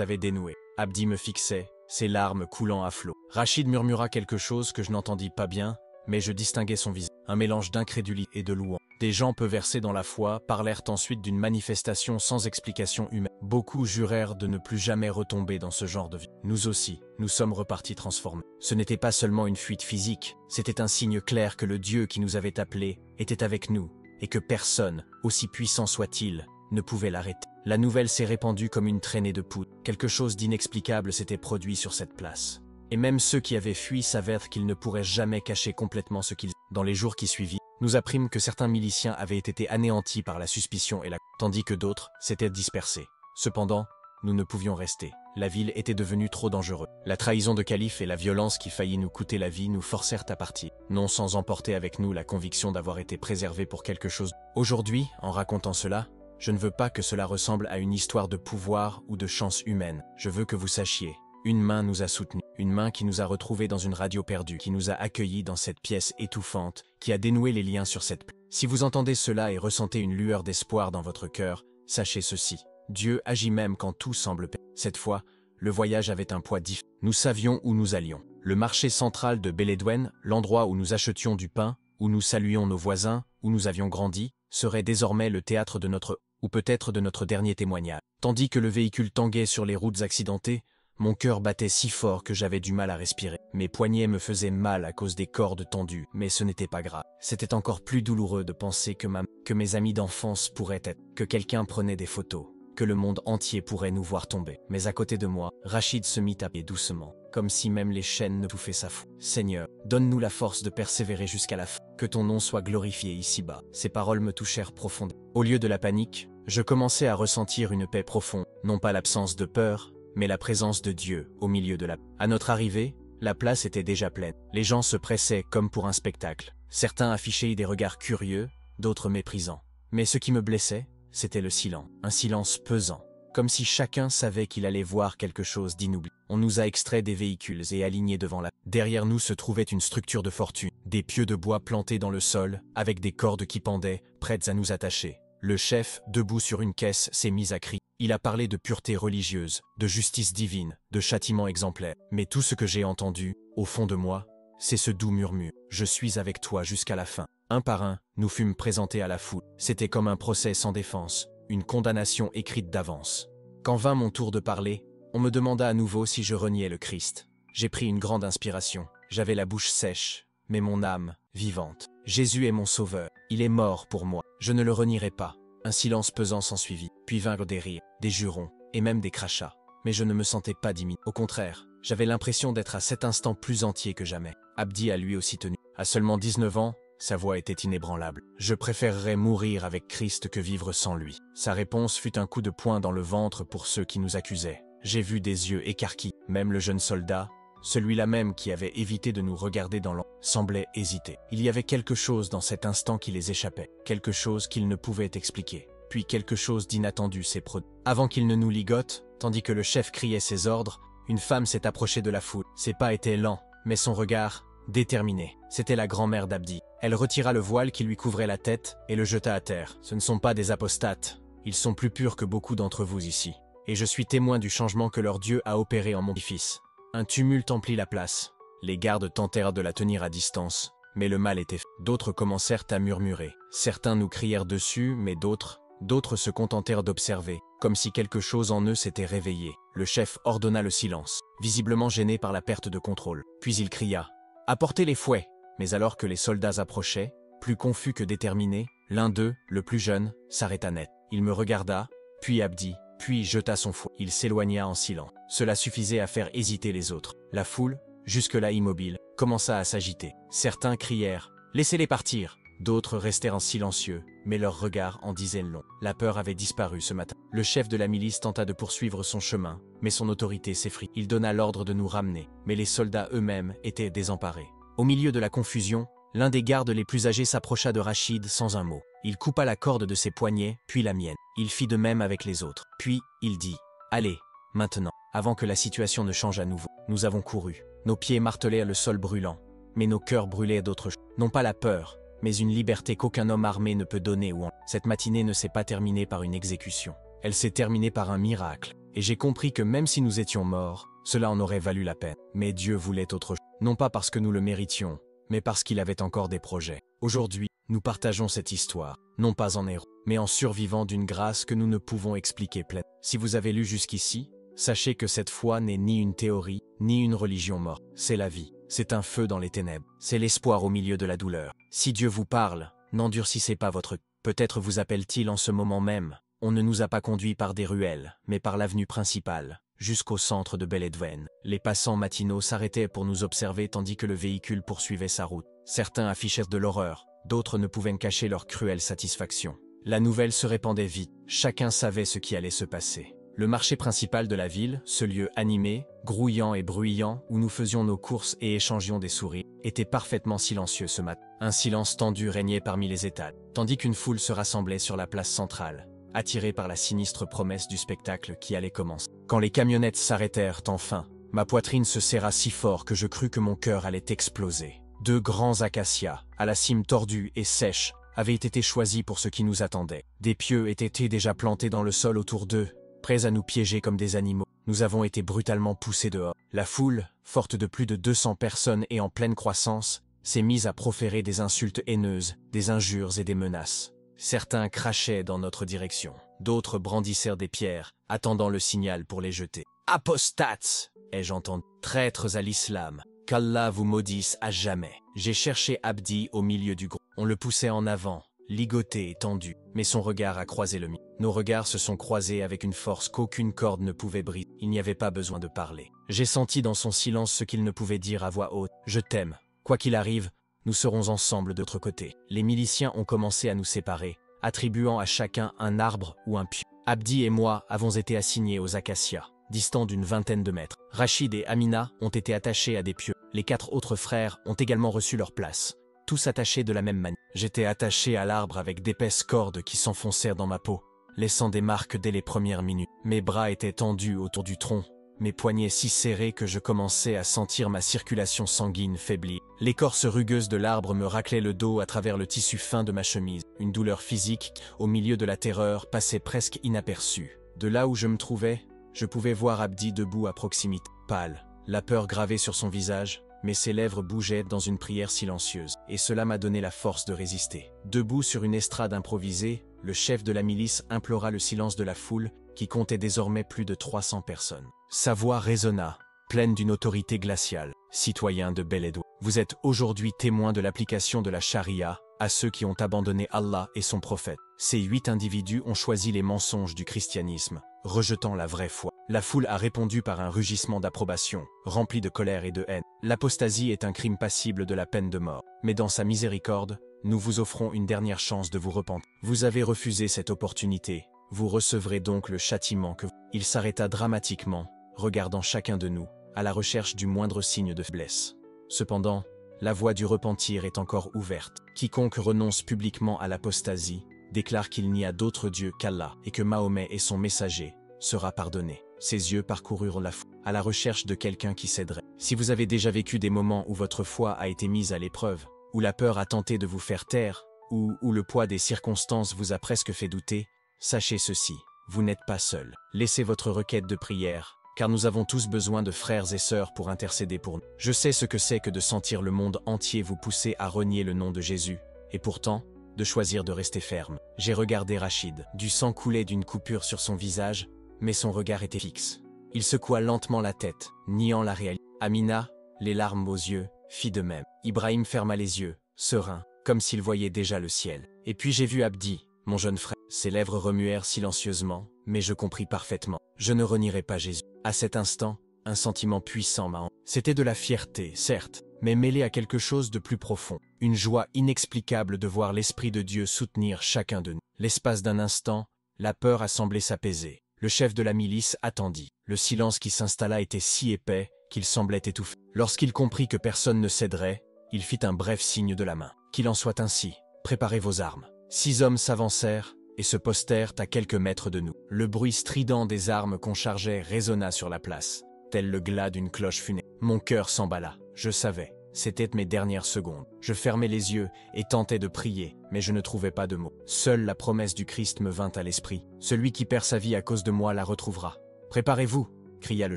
avait dénouées. Abdi me fixait, ses larmes coulant à flot. Rachid murmura quelque chose que je n'entendis pas bien, mais je distinguais son visage. Un mélange d'incrédulité et de louange. Des gens peu versés dans la foi parlèrent ensuite d'une manifestation sans explication humaine. Beaucoup jurèrent de ne plus jamais retomber dans ce genre de vie. Nous aussi, nous sommes repartis transformés. Ce n'était pas seulement une fuite physique, c'était un signe clair que le Dieu qui nous avait appelés était avec nous, et que personne, aussi puissant soit-il, ne pouvait l'arrêter. La nouvelle s'est répandue comme une traînée de poudre. Quelque chose d'inexplicable s'était produit sur cette place. Et même ceux qui avaient fui s'avèrent qu'ils ne pourraient jamais cacher complètement ce qu'ils... Dans les jours qui suivirent, nous apprîmes que certains miliciens avaient été anéantis par la suspicion et tandis que d'autres s'étaient dispersés. Cependant, nous ne pouvions rester. La ville était devenue trop dangereuse. La trahison de calife et la violence qui faillit nous coûter la vie nous forcèrent à partir, non sans emporter avec nous la conviction d'avoir été préservés pour quelque chose. Aujourd'hui, en racontant cela, je ne veux pas que cela ressemble à une histoire de pouvoir ou de chance humaine. Je veux que vous sachiez. Une main nous a soutenus, une main qui nous a retrouvés dans une radio perdue, qui nous a accueillis dans cette pièce étouffante, qui a dénoué les liens sur cette plaie. Si vous entendez cela et ressentez une lueur d'espoir dans votre cœur, sachez ceci. Dieu agit même quand tout semble perdre. Cette fois, le voyage avait un poids différent. Nous savions où nous allions. Le marché central de Beledwen, l'endroit où nous achetions du pain, où nous saluions nos voisins, où nous avions grandi, serait désormais le théâtre de notre, ou peut-être de notre dernier témoignage. Tandis que le véhicule tanguait sur les routes accidentées, mon cœur battait si fort que j'avais du mal à respirer. Mes poignets me faisaient mal à cause des cordes tendues, mais ce n'était pas grave. C'était encore plus douloureux de penser que mes amis d'enfance pourraient être, que quelqu'un prenait des photos, que le monde entier pourrait nous voir tomber. Mais à côté de moi, Rachid se mit à pied doucement, comme si même les chaînes ne touffaient sa foi. Seigneur, donne-nous la force de persévérer jusqu'à la fin, que ton nom soit glorifié ici-bas. Ces paroles me touchèrent profondément. Au lieu de la panique, je commençais à ressentir une paix profonde, non pas l'absence de peur, mais la présence de Dieu au milieu de la... À notre arrivée, la place était déjà pleine. Les gens se pressaient comme pour un spectacle. Certains affichaient des regards curieux, d'autres méprisants. Mais ce qui me blessait, c'était le silence. Un silence pesant, comme si chacun savait qu'il allait voir quelque chose d'inoubliable. On nous a extraits des véhicules et alignés devant la... Derrière nous se trouvait une structure de fortune, des pieux de bois plantés dans le sol, avec des cordes qui pendaient, prêtes à nous attacher. Le chef, debout sur une caisse, s'est mis à crier. Il a parlé de pureté religieuse, de justice divine, de châtiment exemplaire. Mais tout ce que j'ai entendu, au fond de moi, c'est ce doux murmure. Je suis avec toi jusqu'à la fin. Un par un, nous fûmes présentés à la foule. C'était comme un procès sans défense, une condamnation écrite d'avance. Quand vint mon tour de parler, on me demanda à nouveau si je reniais le Christ. J'ai pris une grande inspiration. J'avais la bouche sèche, mais mon âme vivante. Jésus est mon sauveur. Il est mort pour moi. Je ne le renierai pas. Un silence pesant s'ensuivit, puis vinrent des rires, des jurons, et même des crachats. Mais je ne me sentais pas diminué. Au contraire, j'avais l'impression d'être à cet instant plus entier que jamais. Abdi a lui aussi tenu. À seulement 19 ans, sa voix était inébranlable. Je préférerais mourir avec Christ que vivre sans lui. Sa réponse fut un coup de poing dans le ventre pour ceux qui nous accusaient. J'ai vu des yeux écarquillés. Même le jeune soldat, celui-là même qui avait évité de nous regarder dans l'ombre, semblait hésiter. Il y avait quelque chose dans cet instant qui les échappait, quelque chose qu'ils ne pouvaient expliquer. Puis quelque chose d'inattendu s'est produit. Avant qu'ils ne nous ligotent, tandis que le chef criait ses ordres, une femme s'est approchée de la foule. Ses pas étaient lents, mais son regard, déterminé. C'était la grand-mère d'Abdi. Elle retira le voile qui lui couvrait la tête et le jeta à terre. Ce ne sont pas des apostates. Ils sont plus purs que beaucoup d'entre vous ici. Et je suis témoin du changement que leur Dieu a opéré en mon fils. Un tumulte emplit la place. Les gardes tentèrent de la tenir à distance, mais le mal était fait. D'autres commencèrent à murmurer. Certains nous crièrent dessus, mais d'autres se contentèrent d'observer, comme si quelque chose en eux s'était réveillé. Le chef ordonna le silence, visiblement gêné par la perte de contrôle. Puis il cria « Apportez les fouets !» Mais alors que les soldats approchaient, plus confus que déterminés, l'un d'eux, le plus jeune, s'arrêta net. Il me regarda, puis Abdi, puis jeta son fouet. Il s'éloigna en silence. Cela suffisait à faire hésiter les autres. La foule, jusque-là immobile, commença à s'agiter. Certains crièrent « Laissez-les partir !» D'autres restèrent silencieux, mais leur regard en disait long. La peur avait disparu ce matin. Le chef de la milice tenta de poursuivre son chemin, mais son autorité s'effrit. Il donna l'ordre de nous ramener, mais les soldats eux-mêmes étaient désemparés. Au milieu de la confusion, L'un des gardes les plus âgés s'approcha de Rachid sans un mot. Il coupa la corde de ses poignets, puis la mienne. Il fit de même avec les autres. Puis, il dit « Allez, maintenant !» Avant que la situation ne change à nouveau, nous avons couru. Nos pieds martelèrent le sol brûlant, mais nos cœurs brûlaient d'autres choses. Non pas la peur, mais une liberté qu'aucun homme armé ne peut donner ou en... Cette matinée ne s'est pas terminée par une exécution. Elle s'est terminée par un miracle. Et j'ai compris que même si nous étions morts, cela en aurait valu la peine. Mais Dieu voulait autre chose. Non pas parce que nous le méritions, mais parce qu'il avait encore des projets. Aujourd'hui, nous partageons cette histoire, non pas en héros, mais en survivant d'une grâce que nous ne pouvons expliquer pleinement. Si vous avez lu jusqu'ici, sachez que cette foi n'est ni une théorie, ni une religion morte. C'est la vie, c'est un feu dans les ténèbres, c'est l'espoir au milieu de la douleur. Si Dieu vous parle, n'endurcissez pas votre... Peut-être vous appelle-t-il en ce moment même. On ne nous a pas conduits par des ruelles, mais par l'avenue principale, jusqu'au centre de Beledwen. Les passants matinaux s'arrêtaient pour nous observer tandis que le véhicule poursuivait sa route. Certains affichaient de l'horreur, d'autres ne pouvaient cacher leur cruelle satisfaction. La nouvelle se répandait vite, chacun savait ce qui allait se passer. Le marché principal de la ville, ce lieu animé, grouillant et bruyant, où nous faisions nos courses et échangions des sourires, était parfaitement silencieux ce matin. Un silence tendu régnait parmi les étals, tandis qu'une foule se rassemblait sur la place centrale, attirée par la sinistre promesse du spectacle qui allait commencer. Quand les camionnettes s'arrêtèrent enfin, ma poitrine se serra si fort que je crus que mon cœur allait exploser. 2 grands acacias, à la cime tordue et sèche, avaient été choisis pour ce qui nous attendait. Des pieux étaient déjà plantés dans le sol autour d'eux, prêts à nous piéger comme des animaux. Nous avons été brutalement poussés dehors. La foule, forte de plus de 200 personnes et en pleine croissance, s'est mise à proférer des insultes haineuses, des injures et des menaces. Certains crachaient dans notre direction, d'autres brandissèrent des pierres, attendant le signal pour les jeter. « Apostates !» ai-je entendu. « Traîtres à l'islam ! Qu'Allah vous maudisse à jamais !» J'ai cherché Abdi au milieu du groupe. On le poussait en avant, ligoté et tendu, mais son regard a croisé le mien. Nos regards se sont croisés avec une force qu'aucune corde ne pouvait briser. Il n'y avait pas besoin de parler. J'ai senti dans son silence ce qu'il ne pouvait dire à voix haute. « Je t'aime. Quoi qu'il arrive, nous serons ensemble de l'autre côté. » Les miliciens ont commencé à nous séparer, attribuant à chacun un arbre ou un pieu. Abdi et moi avons été assignés aux acacias, distants d'une vingtaine de mètres. Rachid et Amina ont été attachés à des pieux. Les 4 autres frères ont également reçu leur place, tous attachés de la même manière. J'étais attaché à l'arbre avec d'épaisses cordes qui s'enfoncèrent dans ma peau, laissant des marques dès les premières minutes. Mes bras étaient tendus autour du tronc, mes poignets si serrés que je commençais à sentir ma circulation sanguine faiblir. L'écorce rugueuse de l'arbre me raclait le dos à travers le tissu fin de ma chemise. Une douleur physique, au milieu de la terreur, passait presque inaperçue. De là où je me trouvais, je pouvais voir Abdi debout à proximité, pâle, la peur gravée sur son visage, mais ses lèvres bougeaient dans une prière silencieuse, et cela m'a donné la force de résister. Debout sur une estrade improvisée, le chef de la milice implora le silence de la foule, qui comptait désormais plus de 300 personnes. Sa voix résonna, pleine d'une autorité glaciale. « Citoyens de Beledwen, vous êtes aujourd'hui témoins de l'application de la charia à ceux qui ont abandonné Allah et son prophète. Ces 8 individus ont choisi les mensonges du christianisme, rejetant la vraie foi. » La foule a répondu par un rugissement d'approbation, rempli de colère et de haine. L'apostasie est un crime passible de la peine de mort. Mais dans sa miséricorde, nous vous offrons une dernière chance de vous repentir. Vous avez refusé cette opportunité, vous recevrez donc le châtiment que vous... Il s'arrêta dramatiquement, regardant chacun de nous, à la recherche du moindre signe de faiblesse. Cependant, la voie du repentir est encore ouverte. Quiconque renonce publiquement à l'apostasie, déclare qu'il n'y a d'autre Dieu qu'Allah et que Mahomet est son messager, sera pardonné. Ses yeux parcoururent la foule, à la recherche de quelqu'un qui céderait. Si vous avez déjà vécu des moments où votre foi a été mise à l'épreuve, où la peur a tenté de vous faire taire, ou où le poids des circonstances vous a presque fait douter, sachez ceci, vous n'êtes pas seul. Laissez votre requête de prière, car nous avons tous besoin de frères et sœurs pour intercéder pour nous. Je sais ce que c'est que de sentir le monde entier vous pousser à renier le nom de Jésus, et pourtant, de choisir de rester ferme. J'ai regardé Rachid. Du sang coulait d'une coupure sur son visage, mais son regard était fixe. Il secoua lentement la tête, niant la réalité. Amina, les larmes aux yeux, fit de même. Ibrahim ferma les yeux, serein, comme s'il voyait déjà le ciel. Et puis j'ai vu Abdi, mon jeune frère. Ses lèvres remuèrent silencieusement, mais je compris parfaitement. Je ne renierai pas Jésus. À cet instant, un sentiment puissant m'a... C'était de la fierté, certes, mais mêlée à quelque chose de plus profond. Une joie inexplicable de voir l'Esprit de Dieu soutenir chacun de nous. L'espace d'un instant, la peur a semblé s'apaiser. Le chef de la milice attendit. Le silence qui s'installa était si épais qu'il semblait étouffé. Lorsqu'il comprit que personne ne céderait, Il fit un bref signe de la main. Qu'il en soit ainsi. Préparez vos armes. 6 hommes s'avancèrent et se postèrent à quelques mètres de nous. Le bruit strident des armes qu'on chargeait résonna sur la place, tel le glas d'une cloche funèbre. Mon cœur s'emballa. Je savais. C'était mes dernières secondes. Je fermais les yeux et tentais de prier, mais je ne trouvais pas de mots. Seule la promesse du Christ me vint à l'esprit. Celui qui perd sa vie à cause de moi la retrouvera. Préparez-vous, cria le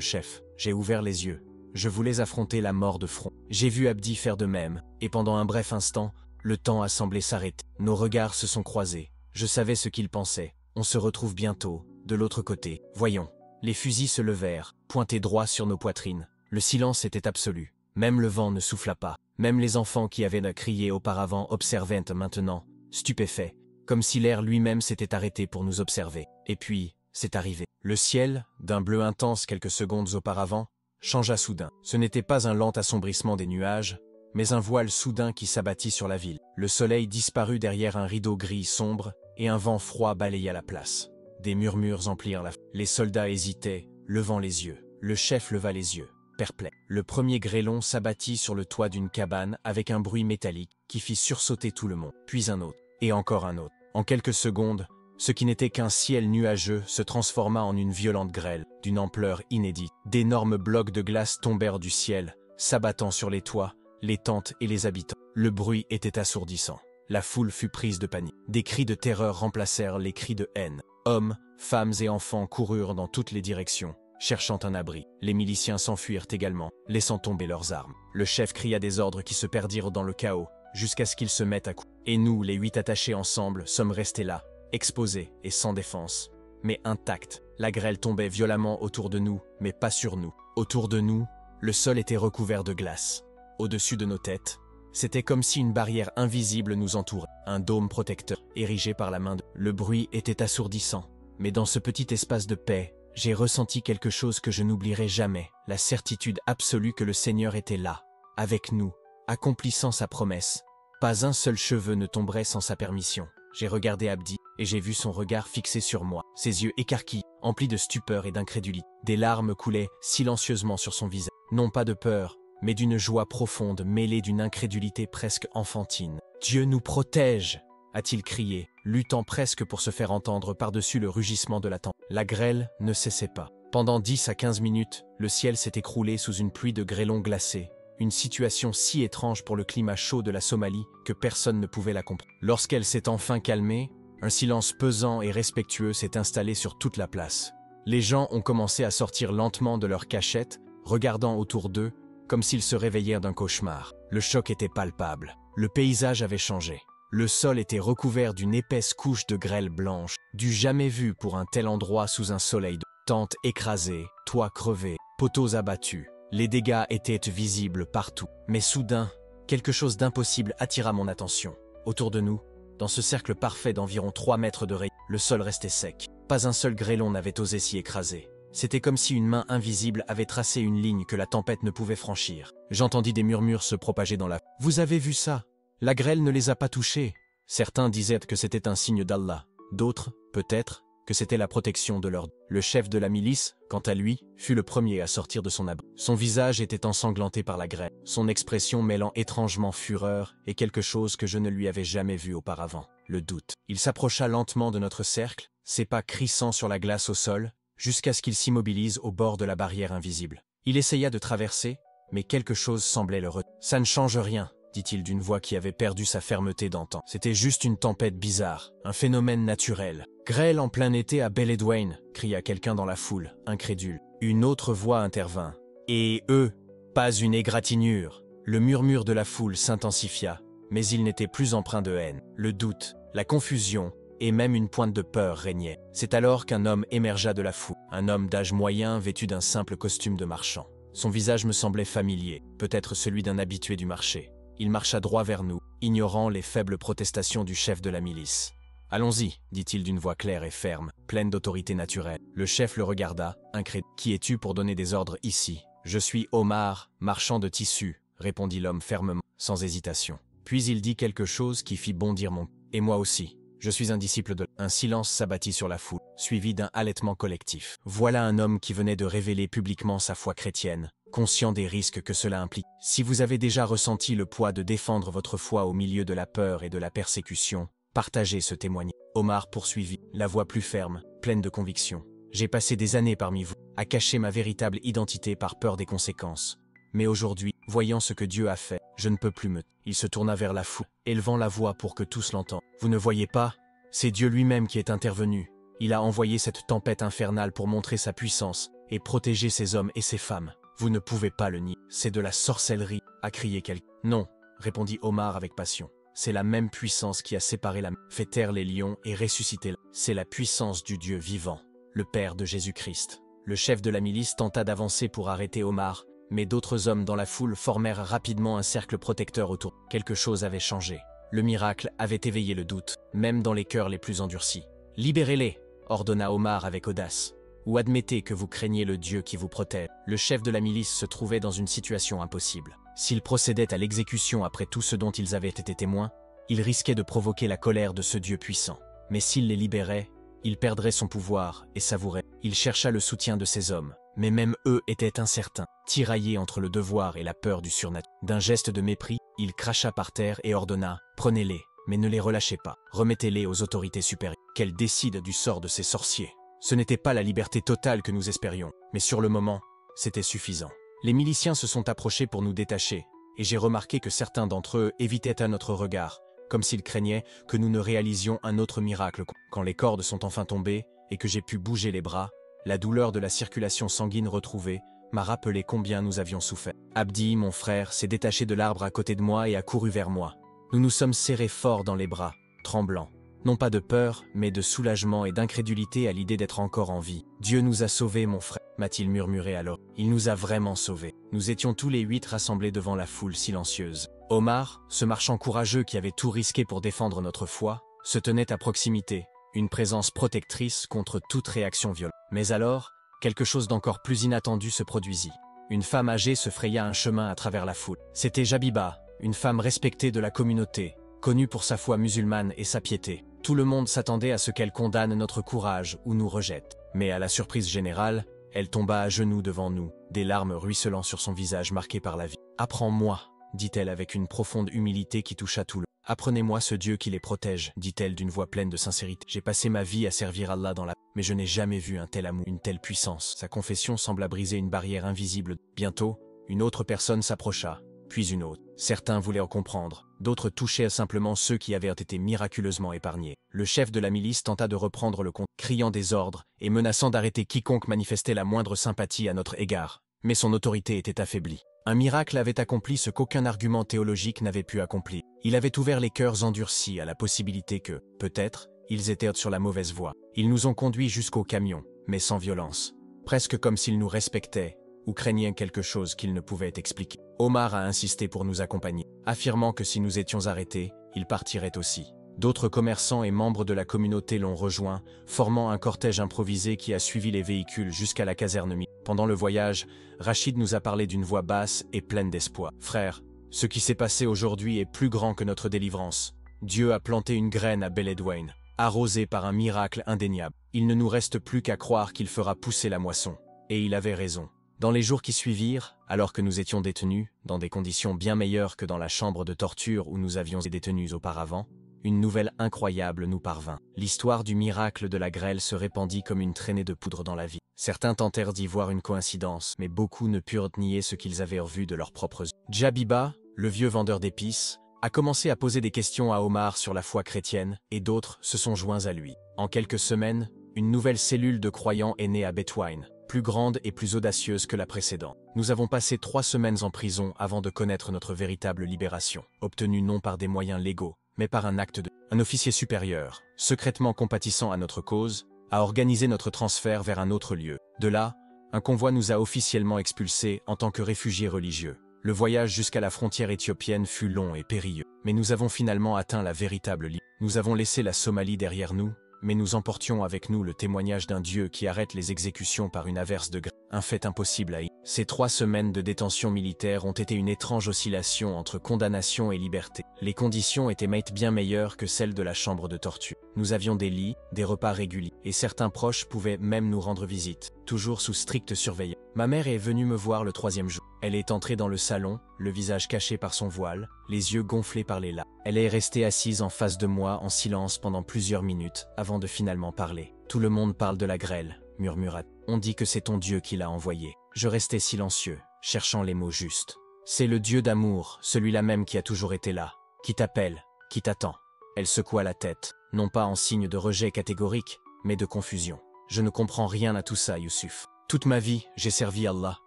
chef. J'ai ouvert les yeux. Je voulais affronter la mort de front. J'ai vu Abdi faire de même, et pendant un bref instant, le temps a semblé s'arrêter. Nos regards se sont croisés. Je savais ce qu'il pensait. On se retrouve bientôt, de l'autre côté. Voyons. Les fusils se levèrent, pointés droit sur nos poitrines. Le silence était absolu. Même le vent ne souffla pas. Même les enfants qui avaient crié auparavant observaient maintenant, stupéfaits, comme si l'air lui-même s'était arrêté pour nous observer. Et puis, c'est arrivé. Le ciel, d'un bleu intense quelques secondes auparavant, changea soudain. Ce n'était pas un lent assombrissement des nuages, mais un voile soudain qui s'abattit sur la ville. Le soleil disparut derrière un rideau gris sombre, et un vent froid balaya la place. Des murmures emplirent la foule. Les soldats hésitaient, levant les yeux. Le chef leva les yeux, perplexe. Le premier grêlon s'abattit sur le toit d'une cabane avec un bruit métallique qui fit sursauter tout le monde. Puis un autre, et encore un autre. En quelques secondes, ce qui n'était qu'un ciel nuageux se transforma en une violente grêle, d'une ampleur inédite. D'énormes blocs de glace tombèrent du ciel, s'abattant sur les toits, les tentes et les habitants. Le bruit était assourdissant. La foule fut prise de panique. Des cris de terreur remplacèrent les cris de haine. Hommes, femmes et enfants coururent dans toutes les directions, cherchant un abri. Les miliciens s'enfuirent également, laissant tomber leurs armes. Le chef cria des ordres qui se perdirent dans le chaos, jusqu'à ce qu'ils se mettent à coups. Et nous, les 8 attachés ensemble, sommes restés là, exposés et sans défense, mais intacts. La grêle tombait violemment autour de nous, mais pas sur nous. Autour de nous, le sol était recouvert de glace. Au-dessus de nos têtes, c'était comme si une barrière invisible nous entourait, un dôme protecteur érigé par la main de... Le bruit était assourdissant, mais dans ce petit espace de paix, j'ai ressenti quelque chose que je n'oublierai jamais, la certitude absolue que le Seigneur était là, avec nous, accomplissant sa promesse. Pas un seul cheveu ne tomberait sans sa permission. J'ai regardé Abdi, et j'ai vu son regard fixé sur moi, ses yeux écarquillés, emplis de stupeur et d'incrédulité. Des larmes coulaient silencieusement sur son visage, non pas de peur, mais d'une joie profonde mêlée d'une incrédulité presque enfantine. « Dieu nous protège !» a-t-il crié, luttant presque pour se faire entendre par-dessus le rugissement de la tempête. La grêle ne cessait pas. Pendant 10 à 15 minutes, le ciel s'est écroulé sous une pluie de grêlons glacés, une situation si étrange pour le climat chaud de la Somalie que personne ne pouvait la comprendre. Lorsqu'elle s'est enfin calmée, un silence pesant et respectueux s'est installé sur toute la place. Les gens ont commencé à sortir lentement de leurs cachettes, regardant autour d'eux, comme s'ils se réveillèrent d'un cauchemar. Le choc était palpable. Le paysage avait changé. Le sol était recouvert d'une épaisse couche de grêle blanche, du jamais vu pour un tel endroit sous un soleil de tentes écrasées, toits crevés, poteaux abattus. Les dégâts étaient visibles partout. Mais soudain, quelque chose d'impossible attira mon attention. Autour de nous, dans ce cercle parfait d'environ 3 mètres de rayon, le sol restait sec. Pas un seul grêlon n'avait osé s'y écraser. C'était comme si une main invisible avait tracé une ligne que la tempête ne pouvait franchir. J'entendis des murmures se propager dans la foule. « Vous avez vu ça? La grêle ne les a pas touchés. » Certains disaient que c'était un signe d'Allah. D'autres, peut-être, que c'était la protection de leur... Le chef de la milice, quant à lui, fut le premier à sortir de son abri. Son visage était ensanglanté par la grêle, son expression mêlant étrangement fureur et quelque chose que je ne lui avais jamais vu auparavant, le doute. Il s'approcha lentement de notre cercle, ses pas crissant sur la glace au sol, jusqu'à ce qu'il s'immobilise au bord de la barrière invisible. Il essaya de traverser, mais quelque chose semblait le retenir. « Ça ne change rien », dit-il d'une voix qui avait perdu sa fermeté d'antan. C'était juste une tempête bizarre, un phénomène naturel. « Grêle en plein été à Beledweyne !» cria quelqu'un dans la foule, incrédule. Une autre voix intervint. « Et eux, pas une égratignure !» Le murmure de la foule s'intensifia, mais il n'était plus empreint de haine. Le doute, la confusion, et même une pointe de peur régnait. C'est alors qu'un homme émergea de la foule, un homme d'âge moyen vêtu d'un simple costume de marchand. Son visage me semblait familier, peut-être celui d'un habitué du marché. Il marcha droit vers nous, ignorant les faibles protestations du chef de la milice. « Allons-y », dit-il d'une voix claire et ferme, pleine d'autorité naturelle. Le chef le regarda, incrédule. « Qui es-tu pour donner des ordres ici ?»« Je suis Omar, marchand de tissus », répondit l'homme fermement, sans hésitation. Puis il dit quelque chose qui fit bondir mon... « Et moi aussi. Je suis un disciple de... » Un silence s'abattit sur la foule, suivi d'un halètement collectif. Voilà un homme qui venait de révéler publiquement sa foi chrétienne, conscient des risques que cela implique. Si vous avez déjà ressenti le poids de défendre votre foi au milieu de la peur et de la persécution, partagez ce témoignage. Omar poursuivit, la voix plus ferme, pleine de conviction. J'ai passé des années parmi vous, à cacher ma véritable identité par peur des conséquences. Mais aujourd'hui, voyant ce que Dieu a fait, je ne peux plus me... Il se tourna vers la foule, élevant la voix pour que tous l'entendent. Vous ne voyez pas? C'est Dieu lui-même qui est intervenu. Il a envoyé cette tempête infernale pour montrer sa puissance et protéger ses hommes et ses femmes. Vous ne pouvez pas le nier. C'est de la sorcellerie, a crié quelqu'un. Non, répondit Omar avec passion. C'est la même puissance qui a séparé la... fait taire les lions et ressuscité. C'est la puissance du Dieu vivant, le Père de Jésus-Christ. Le chef de la milice tenta d'avancer pour arrêter Omar, mais d'autres hommes dans la foule formèrent rapidement un cercle protecteur autour. Quelque chose avait changé. Le miracle avait éveillé le doute, même dans les cœurs les plus endurcis. « Libérez-les !» ordonna Omar avec audace. « Ou admettez que vous craignez le Dieu qui vous protège. » Le chef de la milice se trouvait dans une situation impossible. S'ils procédaient à l'exécution après tout ce dont ils avaient été témoins, ils risquaient de provoquer la colère de ce Dieu puissant. Mais s'il les libérait, il perdrait son pouvoir et savourait. Il chercha le soutien de ses hommes, mais même eux étaient incertains, tiraillés entre le devoir et la peur du surnaturel. D'un geste de mépris, il cracha par terre et ordonna « Prenez-les, mais ne les relâchez pas. Remettez-les aux autorités supérieures. Qu'elles décident du sort de ces sorciers. » Ce n'était pas la liberté totale que nous espérions, mais sur le moment, c'était suffisant. Les miliciens se sont approchés pour nous détacher, et j'ai remarqué que certains d'entre eux évitaient à notre regard, comme s'ils craignaient que nous ne réalisions un autre miracle. Quand les cordes sont enfin tombées et que j'ai pu bouger les bras, la douleur de la circulation sanguine retrouvée m'a rappelé combien nous avions souffert. Abdi, mon frère, s'est détaché de l'arbre à côté de moi et a couru vers moi. Nous nous sommes serrés fort dans les bras, tremblants. Non pas de peur, mais de soulagement et d'incrédulité à l'idée d'être encore en vie. « Dieu nous a sauvés, mon frère », m'a-t-il murmuré alors. Il nous a vraiment sauvés. Nous étions tous les 8 rassemblés devant la foule silencieuse. Omar, ce marchand courageux qui avait tout risqué pour défendre notre foi, se tenait à proximité, une présence protectrice contre toute réaction violente. Mais alors, quelque chose d'encore plus inattendu se produisit. Une femme âgée se fraya un chemin à travers la foule. C'était Jabiba, une femme respectée de la communauté, connue pour sa foi musulmane et sa piété. Tout le monde s'attendait à ce qu'elle condamne notre courage ou nous rejette. Mais à la surprise générale, elle tomba à genoux devant nous, des larmes ruisselant sur son visage marqué par la vie. « Apprends-moi », dit-elle avec une profonde humilité qui toucha tout le monde. « Apprenez-moi ce Dieu qui les protège », dit-elle d'une voix pleine de sincérité. « J'ai passé ma vie à servir Allah dans la... mais je n'ai jamais vu un tel amour, une telle puissance. » Sa confession sembla briser une barrière invisible. Bientôt, une autre personne s'approcha, puis une autre. Certains voulaient en comprendre, d'autres touchaient simplement ceux qui avaient été miraculeusement épargnés. Le chef de la milice tenta de reprendre le compte, criant des ordres et menaçant d'arrêter quiconque manifestait la moindre sympathie à notre égard. Mais son autorité était affaiblie. Un miracle avait accompli ce qu'aucun argument théologique n'avait pu accomplir. Il avait ouvert les cœurs endurcis à la possibilité que, peut-être, ils étaient sur la mauvaise voie. Ils nous ont conduits jusqu'au camion, mais sans violence. Presque comme s'ils nous respectaient, ou craignaient quelque chose qu'ils ne pouvaient expliquer. Omar a insisté pour nous accompagner, affirmant que si nous étions arrêtés, il partirait aussi. D'autres commerçants et membres de la communauté l'ont rejoint, formant un cortège improvisé qui a suivi les véhicules jusqu'à la caserne. Pendant le voyage, Rachid nous a parlé d'une voix basse et pleine d'espoir. « Frère, ce qui s'est passé aujourd'hui est plus grand que notre délivrance. Dieu a planté une graine à Beledweyne, arrosée par un miracle indéniable. Il ne nous reste plus qu'à croire qu'il fera pousser la moisson. » Et il avait raison. Dans les jours qui suivirent, alors que nous étions détenus, dans des conditions bien meilleures que dans la chambre de torture où nous avions été détenus auparavant, une nouvelle incroyable nous parvint. L'histoire du miracle de la grêle se répandit comme une traînée de poudre dans la ville. Certains tentèrent d'y voir une coïncidence, mais beaucoup ne purent nier ce qu'ils avaient revu de leurs propres yeux. Jabiba, le vieux vendeur d'épices, a commencé à poser des questions à Omar sur la foi chrétienne, et d'autres se sont joints à lui. En quelques semaines, une nouvelle cellule de croyants est née à Beledweyne, plus grande et plus audacieuse que la précédente. Nous avons passé 3 semaines en prison avant de connaître notre véritable libération, obtenue non par des moyens légaux, mais par un acte de... Un officier supérieur, secrètement compatissant à notre cause, a organisé notre transfert vers un autre lieu. De là, un convoi nous a officiellement expulsés en tant que réfugiés religieux. Le voyage jusqu'à la frontière éthiopienne fut long et périlleux, mais nous avons finalement atteint la véritable liberté. Nous avons laissé la Somalie derrière nous, mais nous emportions avec nous le témoignage d'un Dieu qui arrête les exécutions par une averse de grâce. un fait impossible à y. Ces 3 semaines de détention militaire ont été une étrange oscillation entre condamnation et liberté. Les conditions étaient bien meilleures que celles de la chambre de torture. Nous avions des lits, des repas réguliers, et certains proches pouvaient même nous rendre visite, toujours sous stricte surveillance. Ma mère est venue me voir le 3e jour. Elle est entrée dans le salon, le visage caché par son voile, les yeux gonflés par les larmes. Elle est restée assise en face de moi en silence pendant plusieurs minutes avant de finalement parler. « Tout le monde parle de la grêle », murmura-t-elle. « On dit que c'est ton Dieu qui l'a envoyé. » Je restais silencieux, cherchant les mots justes. « C'est le Dieu d'amour, celui-là même qui a toujours été là, qui t'appelle, qui t'attend. » Elle secoua la tête, non pas en signe de rejet catégorique, mais de confusion. « Je ne comprends rien à tout ça, Youssouf. Toute ma vie, j'ai servi Allah.